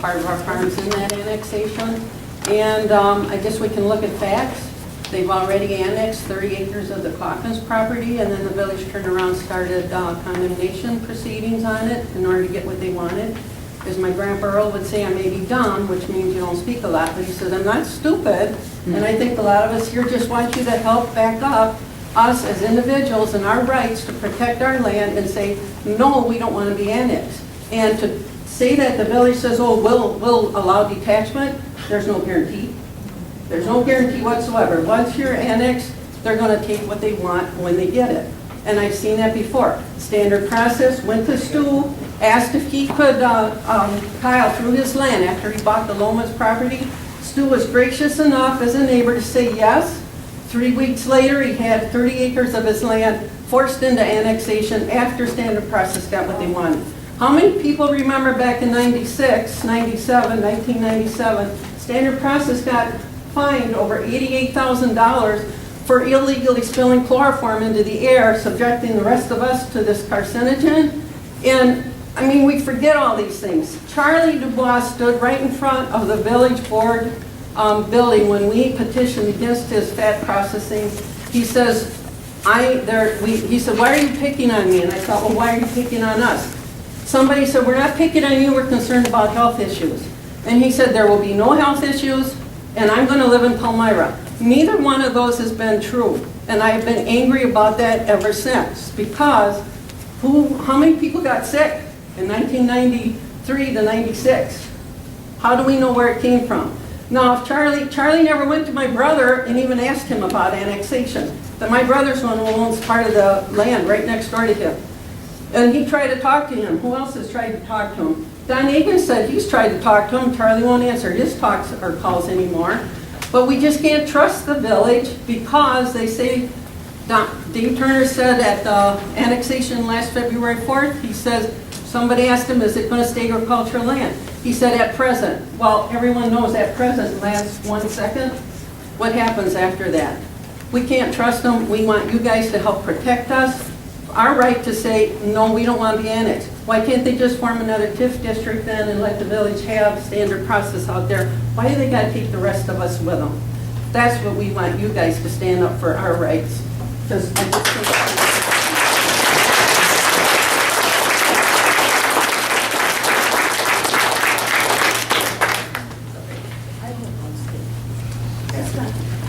Part of our farm's in that annexation. And I guess we can look at facts. They've already annexed 30 acres of the Calkins property, and then the village turned around and started condemnation proceedings on it in order to get what they wanted. As my grandpa Earl would say, I may be dumb, which means you don't speak a lot, but he says, I'm not stupid. And I think a lot of us here just want you to help back up us as individuals and our rights to protect our land and say, no, we don't want to be annexed. And to say that the village says, oh, we'll allow detachment, there's no guarantee. There's no guarantee whatsoever. Once you're annexed, they're going to take what they want when they get it. And I've seen that before. Standard process, went to Stu, asked if he could tile through his land after he bought the Lomas property. Stu was gracious enough as a neighbor to say yes. 3 weeks later, he had 30 acres of his land forced into annexation after standard process got what they wanted. How many people remember back in 1997, standard process got fined over $88,000 for illegally spilling chloroform into the air, subjecting the rest of us to this carcinogen? And I mean, we forget all these things. Charlie Dubois stood right in front of the village board building when we petitioned against his fat processing. He says, he said, why are you picking on me? And I thought, well, why are you picking on us? Somebody said, we're not picking on you, we're concerned about health issues. And he said, there will be no health issues, and I'm going to live in Palmyra. Neither one of those has been true. And I've been angry about that ever since, because how many people got sick in 1993 to 96? How do we know where it came from? Now, if Charlie never went to my brother and even asked him about annexation, that my brother's one who owns part of the land right next door to him. And he tried to talk to him. Who else has tried to talk to him? Don Egan said he's tried to talk to him. Charlie won't answer his talks or calls anymore. But we just can't trust the village because they say, Dave Turner said at the annexation last February 4th, he says, somebody asked him, is it going to stay agricultural land? He said, at present. Well, everyone knows at present lasts 1 second. What happens after that? We can't trust them. We want you guys to help protect us. Our right to say, no, we don't want to be annexed. Why can't they just form another TIF district then and let the village have standard process out there? Why do they got to take the rest of us with them? That's what we want you guys to stand up for our rights. Because I just think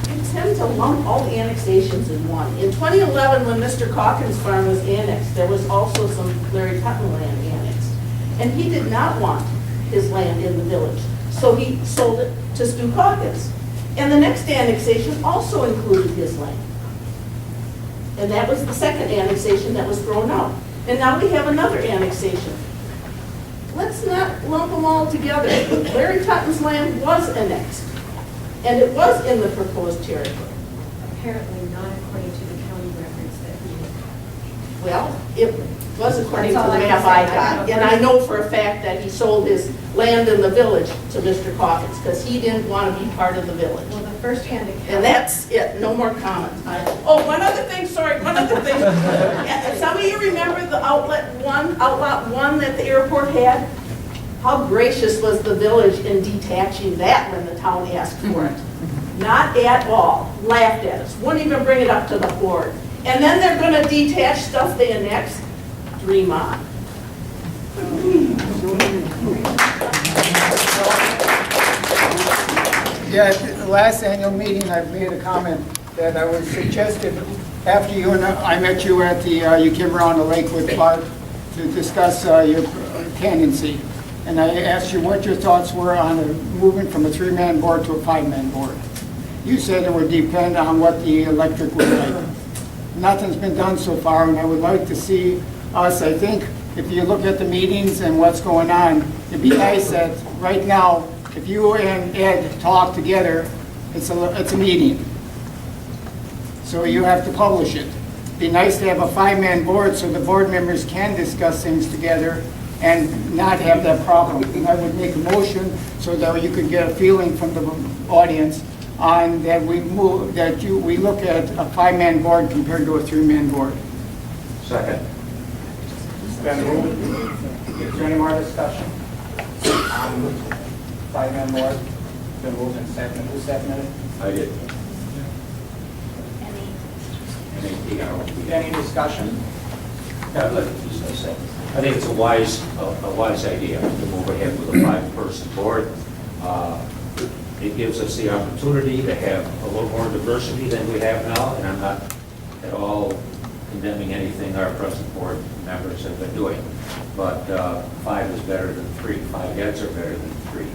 You tend to lump all the annexations in one. In 2011, when Mr. Calkins' farm was annexed, there was also some Larry Tutton land annexed. And he did not want his land in the village, so he sold it to Stu Calkins. And the next annexation also included his land. And that was the second annexation that was thrown out. And now we have another annexation. Let's not lump them all together. Larry Tutton's land was annexed. And it was in the proposed territory. Apparently not according to the county records that we have. Well, it was according to That's the all I map can say. I I got. don't And I know for a fact that he sold his land in the village to Mr. Calkins because he didn't want to be part of the village. Well, the first hand account. And that's it, no more comments. Oh, one other thing. Yeah, some of you remember the Outlet 1 that the airport had? How gracious was the village in detaching that when the town asked for it? not at all, laughed at us, wouldn't even bring it up to the board. And then they're gonna detach stuff they annex, dream on. Yeah, at the last annual meeting, I made a comment that I was suggested, after you and I met you at the, you came around the Lakewood Park to discuss your candidacy. And I asked you what your thoughts were on moving from a 3-man board to a 5-man board. You said it would depend on what the electric would like. Nothing's been done so far, and I would like to see us, I think, if you look at the meetings and what's going on, it'd be nice that right now, if you and Ed talk together, it's a meeting. So you have to publish it. Be nice to have a 5-man board so the board members can discuss things together and not have that problem. And I would make a motion so that you could get a feeling from the audience on that we move, that we look at a 5-man board compared to a 3-man board. Second. It's been moved. Is there any more discussion on 5-man board? It's been moved and seconded. Who seconded it? I did. Any discussion? I'd like to just say, I think it's a wise idea to move ahead with a 5-person board. It gives us the opportunity to have a little more diversity than we have now, and I'm not at all condemning anything our present board members have been doing. But 5 is better than 3. 5 heads are better than 3.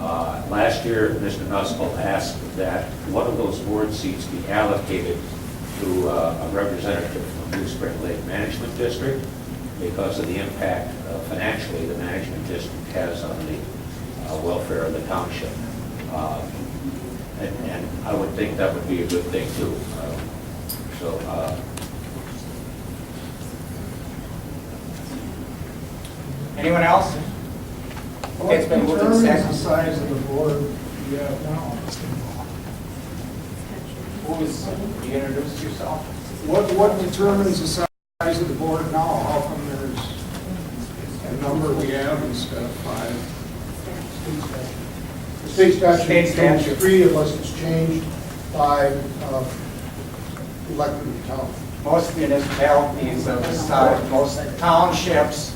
Last year, Mr. Nussbaum asked that one of those board seats be allocated to a representative from New Spring Lake Management District because of the impact financially the management district has on the welfare of the township. And I would think that would be a good thing too. Anyone else? Okay, it's been moved and What determines the seconded. size of the board you have now? You introduce yourself? What determines the size of the board now? How come there's a number we have instead of 5? The state State statute statute. says 3 unless it's changed by elected town. Most municipalities of the size, most townships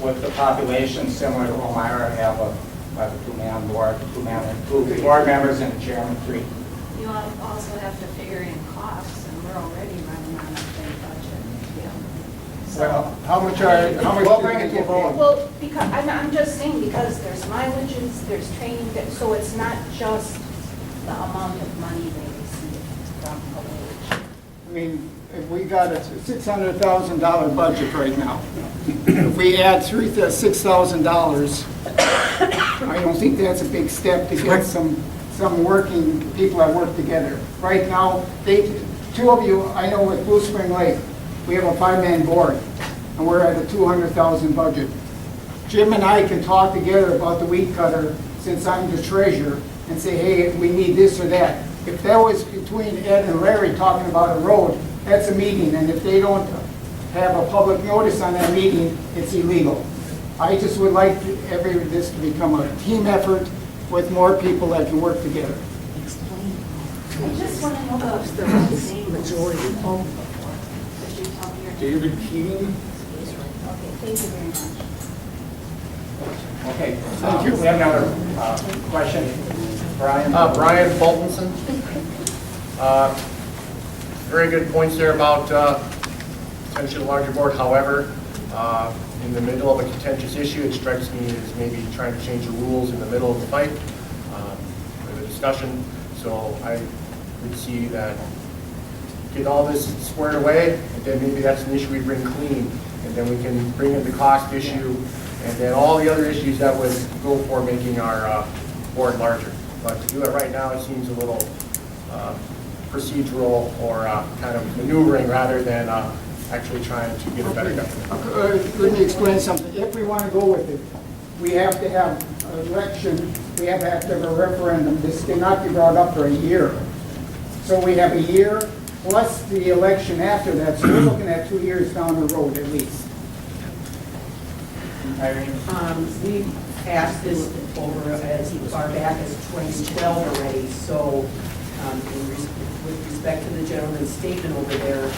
with the population similar to Palmyra have a 2-man board, 2 board members and a chairman, 3. You also have to figure in costs, and we're already running on a big budget. Well, How much we'll bring it to a vote. Well, because, I'm just saying, because there's mileages, there's training, so it's not just the amount of money they receive from a wage. I mean, if we got a $600,000 budget right now, if we add $6,000, I don't think that's a big step to get some working people that work together. Right now, 2 of you, I know with Blue Spring Lake, we have a 5-man board, and we're at a $200,000 budget. Jim and I can talk together about the weed cutter, since I'm the treasurer, and say, hey, we need this or that. If that was between Ed and Larry talking about a road, that's a meeting, and if they don't have a public notice on that meeting, it's illegal. I just would like this to become a team effort with more people that can work together. I just want to know if the right name majority vote before. Could you tell me your name? David Keating? Okay, thank you very much. Okay, we have another question. Brian? Brian Fultonson. Very good points there about potentially a larger board. However, in the middle of a contentious issue, it strikes me as maybe trying to change the rules in the middle of the fight, or the discussion. So I would see that get all this squared away, and then maybe that's an issue we bring clean, and then we can bring in the cost issue, and then all the other issues that would go for making our board larger. But to do it right now, it seems a little procedural or kind of maneuvering rather than actually trying to get a better government. Let me explain something. If we want to go with it, we have to have an election, we have to have a referendum. This cannot be brought up for a year. So we have a year plus the election after that, so we're looking at 2 years down the road at least. Irene? We passed this over as far back as 2012 already, so with respect to the gentleman's statement over there,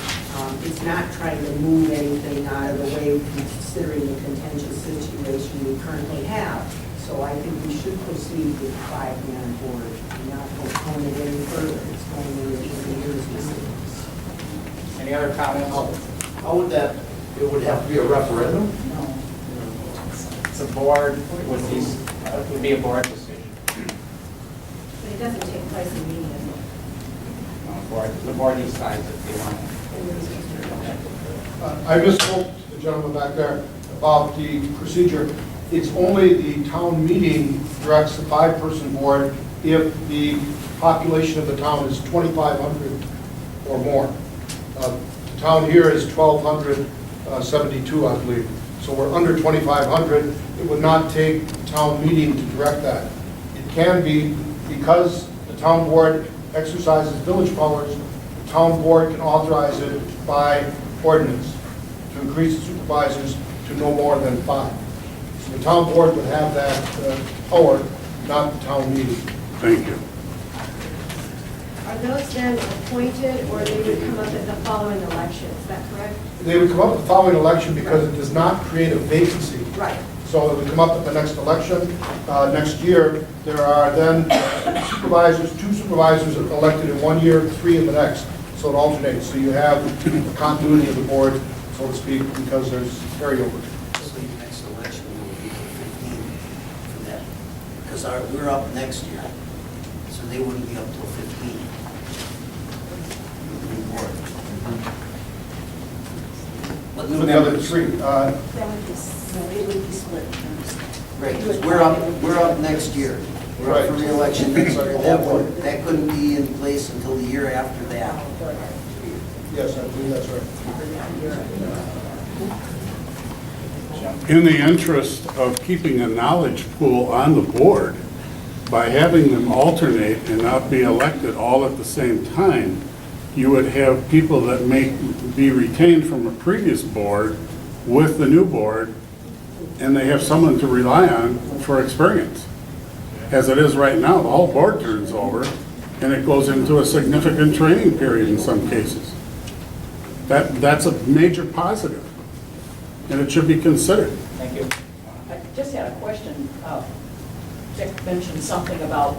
it's not trying to move anything out of the way considering the contentious situation we currently have. So I think we should proceed with the 5-man board and not postpone it any further. It's going into the year's decisions. Any other comments? How would that, it would have to be a referendum? It's a board, it would be a board decision. But it doesn't take place immediately. The board decides if they want I misspoke to the gentleman back there about the procedure. It's only the town meeting directs the 5-person board if the population of the town is 2,500 or more. The town here is 1,272, I believe. So we're under 2,500. It would not take the town meeting to direct that. It can be because the town board exercises village powers, the town board can authorize it by ordinance to increase the supervisors to no more than 5. So the town board would have that power, not the town meeting. Thank you. Are those then appointed, or they would come up at the following election? Is that correct? They would come up at the following election because it does not create a vacancy. Right. So it would come up at the next election. Next year, there are then supervisors, 2 supervisors elected in 1 year, 3 in the next. So it alternates. So you have the continuity of the board, so to speak, because there's carryover. So the next election will be 15 for that, because we're up next year, so they wouldn't be up till 15. The new board. But For the other 3, It would be split terms. right, 'cause we're up next year. We're up for re-election next year. That couldn't be in place until the year after that. yes, I believe that's right. In the interest of keeping a knowledge pool on the board, by having them alternate and not be elected all at the same time, you would have people that may be retained from a previous board with the new board, and they have someone to rely on for experience. As it is right now, the whole board turns over, and it goes into a significant training period in some cases. That's a major positive, and it should be considered. Thank you. I just had a question. Dick mentioned something about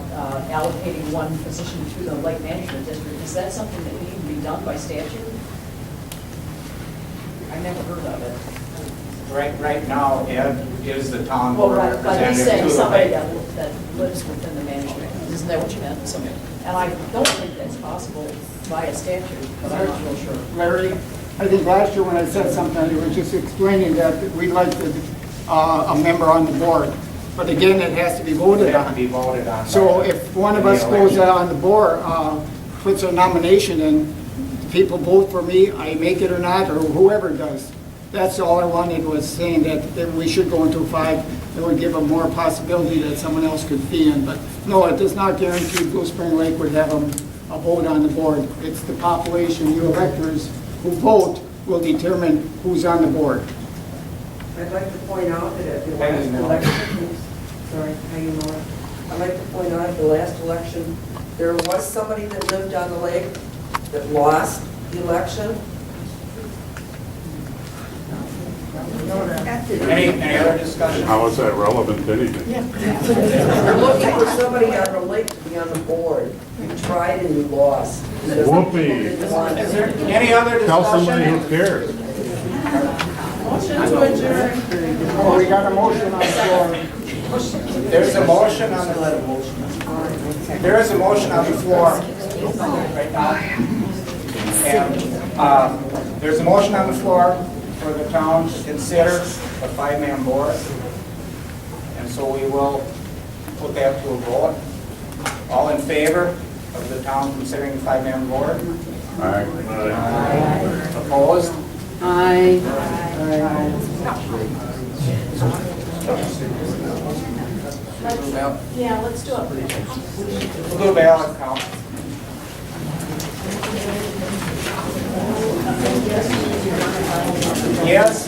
allocating one position to the lake management district. Is that something that needs to be done by statute? I never heard of it. Right now, Ed is the town Well, board right, but he's representative saying to the somebody lake. that lives within the management. Isn't that what you meant? And I don't think that's possible by a statute, but I'm not real sure. Larry, I think last year when I said something, I was just explaining that we'd like a member on the board. But again, it has to be voted It has to on. be voted on. So if one of us goes on the board, puts a nomination in, people vote for me, I make it or not, or whoever does. That's all I wanted, was saying that we should go into 5. It would give them more possibility that someone else could be in. But no, it does not guarantee Blue Spring Lake would have a vote on the board. It's the population, you electors who vote will determine who's on the board. I'd like to point out that at the last election, sorry, hang on. I'd like to point out at the last election, there was somebody that lived on the lake that lost the election. Any other discussion? How is that relevant to anything? We're looking for somebody on the lake to be on the board. You tried and you lost. Whoopee. Is there any other Tell somebody discussion? who cares. Oh, we got a motion on the floor. There's a motion on the, there is a motion on the floor right now. And there's a motion on the floor for the town to consider a 5-man board. And so we will put that to a vote. All in favor of the town considering a 5-man board? Aye. Opposed? Aye. Yeah, let's do it. We'll do a ballot count. Yes?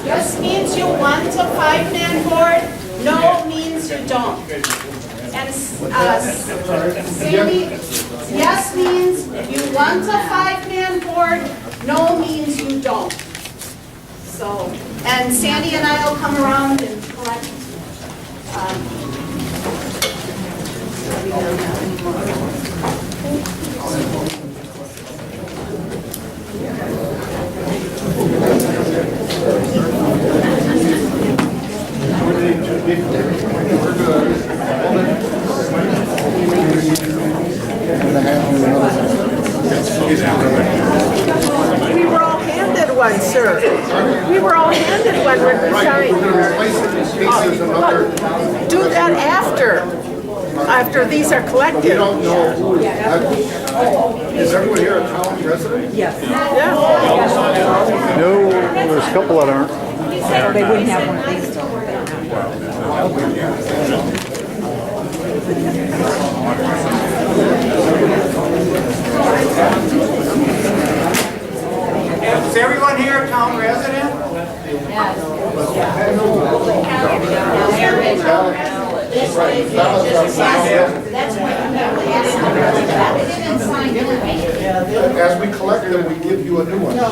Yes means you want a five-man board, no means you don't. And Sandy, yes means you want a five-man board, no means you don't. So, and Sandy and I will come around and collect. We were all handed one, sir. We were all handed one when we signed. Do that after these are collected. You don't know who is everyone here a town resident? Yes. No, there's a couple that aren't. They wouldn't have one of these. Is everyone here a town resident? As we collect them, we give you a new one. No.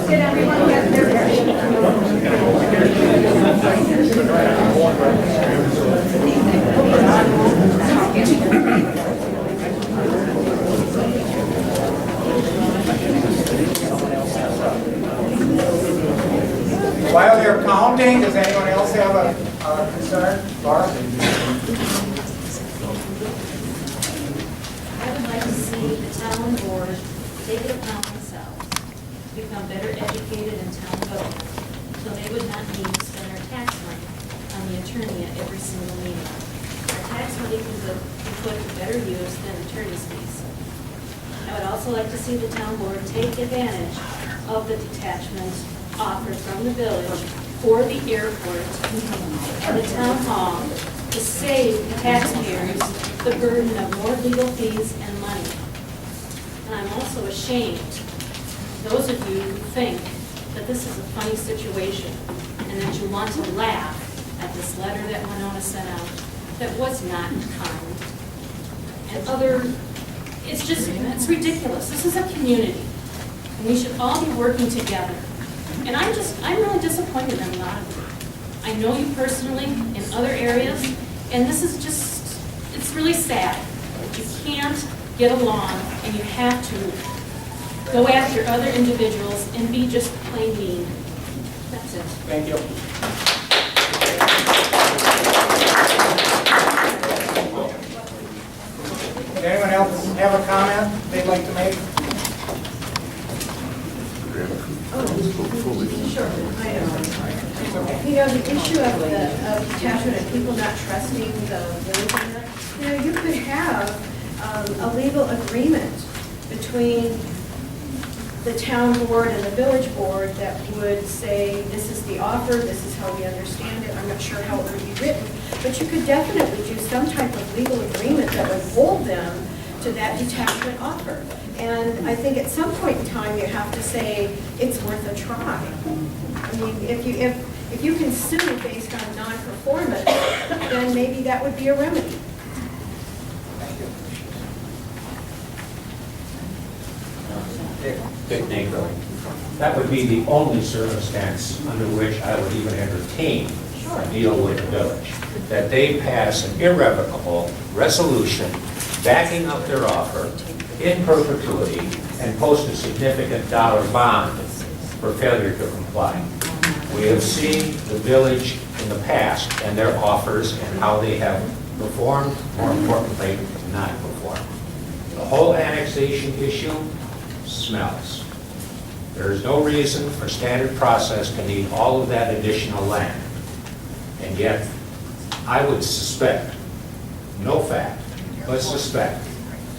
Did everyone get their While they're counting, does anyone else have a concern? Laura? I would like to see the town board take it upon themselves to become better educated in town government, so they would not need to spend their tax money on the attorney at every single meeting. Our tax money could be put to better use than attorney's fees. I would also like to see the town board take advantage of the detachment offered from the village for the airport and the town hall to save the taxpayers the burden of more legal fees and money. And I'm also ashamed, those of you who think that this is a funny situation and that you want to laugh at this letter that Winona sent out that was not kind. And it's ridiculous. This is a community, and we should all be working together. And I'm really disappointed in a lot of you. I know you personally in other areas, and this is just, it's really sad. You can't get along, and you have to go after other individuals and be just plain mean. That's it. Thank you. Does anyone else have a comment they'd like to make? Sure, I am. You know, the issue of detachment and people not trusting the village, you could have a legal agreement between the town board and the village board that would say, this is the offer, this is how we understand it. I'm not sure how it would be written, but you could definitely do some type of legal agreement that would hold them to that detachment offer. And I think at some point in time, you have to say, it's worth a try. I mean, if you can sue based on non-performance, then maybe that would be a remedy. Dick Nagle. That would be the only circumstance under which I would even entertain a deal with the village. That they pass an irrevocable resolution backing up their offer in perpetuity and post a significant dollar bond for failure to comply. We have seen the village in the past and their offers and how they have performed, more importantly, not performed. The whole annexation issue smells. There is no reason for standard process to need all of that additional land. And yet, I would suspect, no fact, but suspect,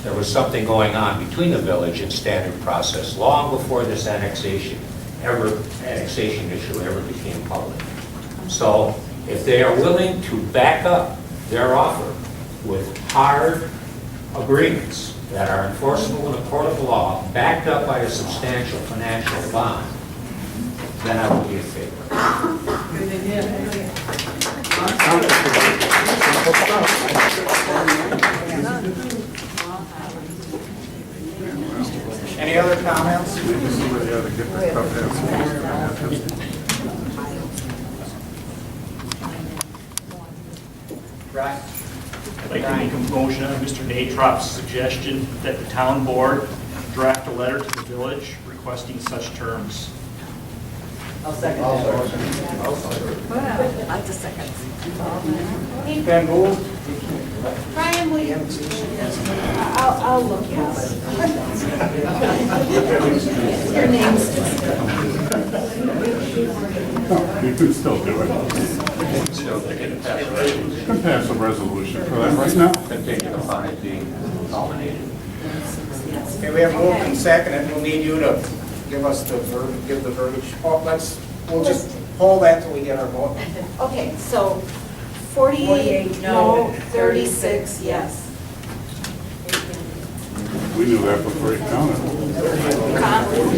there was something going on between the village and standard process long before this annexation issue ever became public. So if they are willing to back up their offer with hard agreements that are enforceable in a court of law, backed up by a substantial financial bond, then I would be in favor. Any other comments? Right. I'd like to make a motion on Mr. Natrop's suggestion that the town board draft a letter to the village requesting such terms. I'll second that. I just second. Ben moved. Brian, will you? I'll look, yes. Your name's You could still do it. You can pass a resolution for that right now. Contingent upon it being nominated. Okay, we have moved and seconded. We'll need you to give us the give the verbiage. Oh, we'll just hold that till we get our vote. Okay, so 48 no, 36 yes. We knew that before you counted.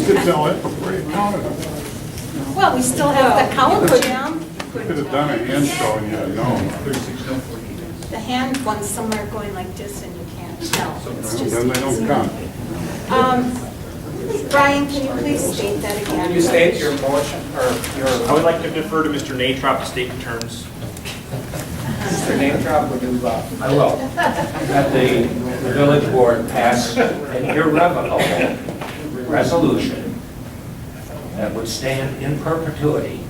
You could tell it before you counted. Well, we still have the count for them. You could have done a hand show and you'd have known. The hand one's somewhere going like this and you can't tell. It's just Then they don't count. Brian, can you please state that again? Can you state your motion or your? I would like to defer to Mr. Natrop to state the terms. Mr. Natrop would do I will. That the village board pass an irrevocable resolution that would stand in perpetuity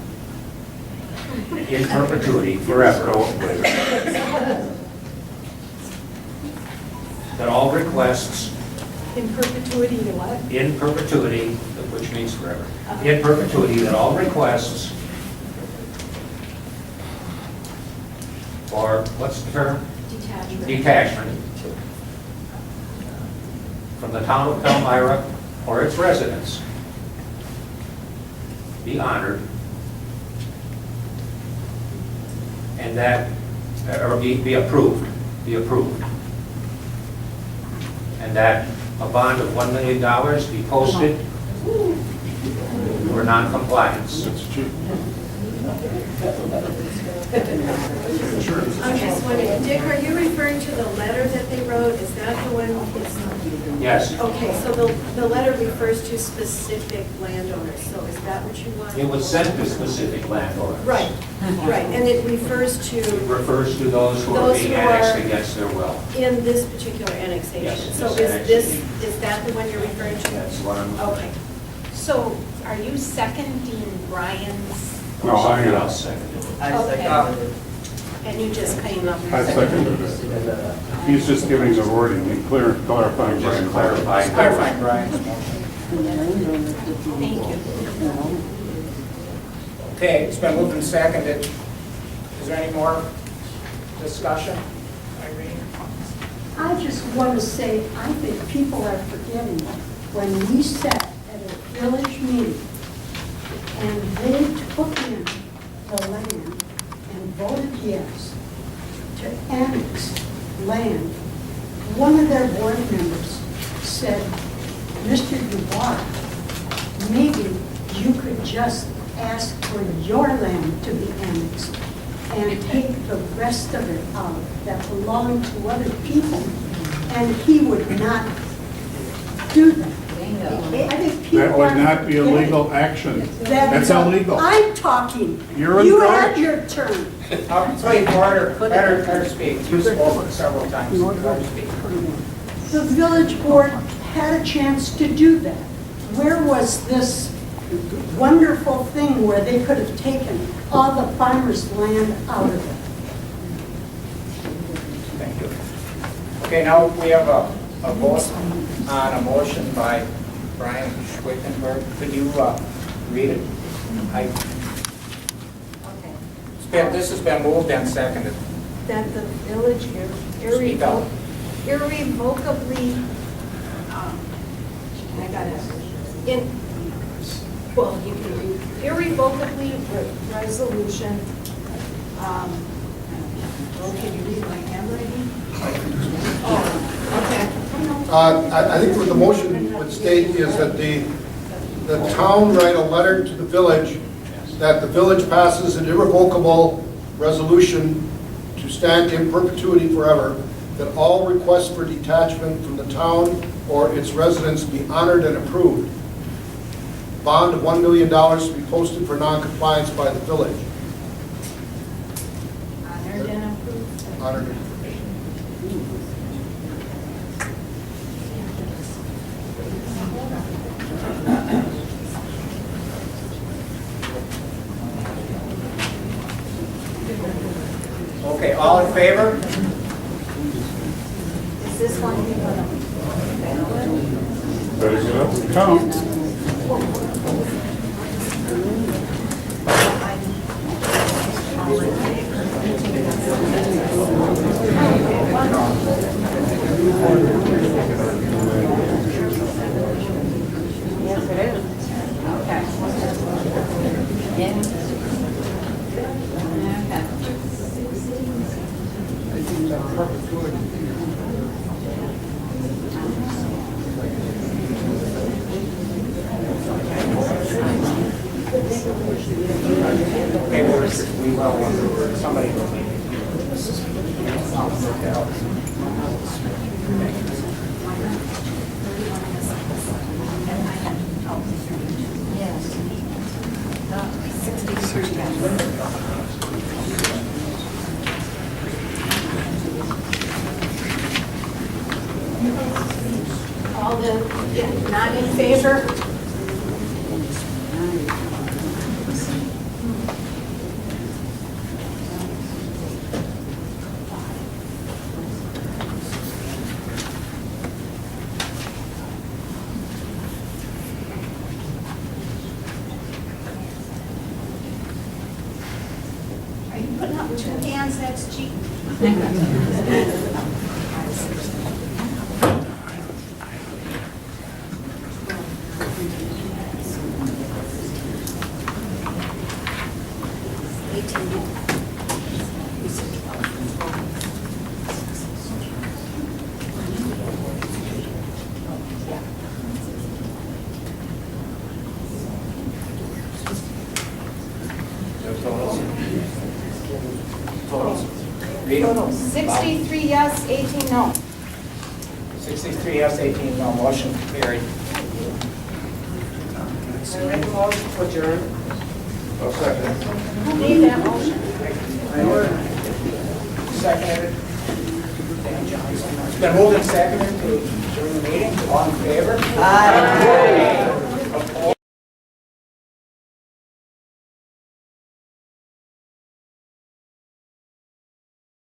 forever. That all requests In perpetuity, what? in perpetuity, which means forever, in perpetuity, that all requests for, what's the term? Detachment from the town of Palmyra or its residents be honored, and that, or be approved, and that a bond of $1 million be posted for non-compliance. It's cheap. I'm just wondering, Dick, are you referring to the letter that they wrote? Is that the one? Yes. Okay, so the letter refers to specific landowners, so is that what you want? It was sent to specific landowners. Right, right, and it refers to It refers to those who are being annexed against their will. in this particular annexation. Yes, So this is that the one you're referring to? That's what I'm. Okay. So are you seconding Brian's? No, I'll second it. Okay. And you just came up. I seconded it. He's just giving the wording and clarifying. Just clarifying. clarifying Brian's motion. Thank you. Okay, it's been moved and seconded. Is there any more discussion? Irene? I just want to say, I think people are forgetting when we sat at a village meeting and they took in the land and voted yes to annex land. One of their board members said, Mr. Dubois, maybe you could just ask for your land to be annexed and take the rest of it out that belonged to other people, and he would not do that. I think people That would are not be a forgetting. legal action. That's illegal. I'm talking. You're in You charge. had your turn. Please, better speak. You spoke several times. Better speak. The village board had a chance to do that. Where was this wonderful thing where they could have taken all the farmers' land out of it? Thank you. Okay, now we have a vote on a motion by Brian Schwickenberg. Could you read it? This has been moved and seconded. That the village Speak out. irrevocably, I got it, well, you can read, irrevocably resolution, can you read my handwriting? Oh, okay. I think what the motion would state is that the town write a letter to the village that the village passes an irrevocable resolution to stand in perpetuity forever, that all requests for detachment from the town or its residents be honored and approved. Bond of $1 million to be posted for noncompliance by the village. Honored and approved. Honored and Okay, all in favor? Is this one? Counts. Yes, it is. Okay, we will, somebody will leave. All the, not in favor? Are you putting up 2 hands? That's cheating. Total, 63 yes, 18 no. 63 yes, 18 no, motion carried. I make a motion to adjourn. Who made that motion? Seconded. It's been moved and seconded to adjourn the meeting. All in favor? Aye.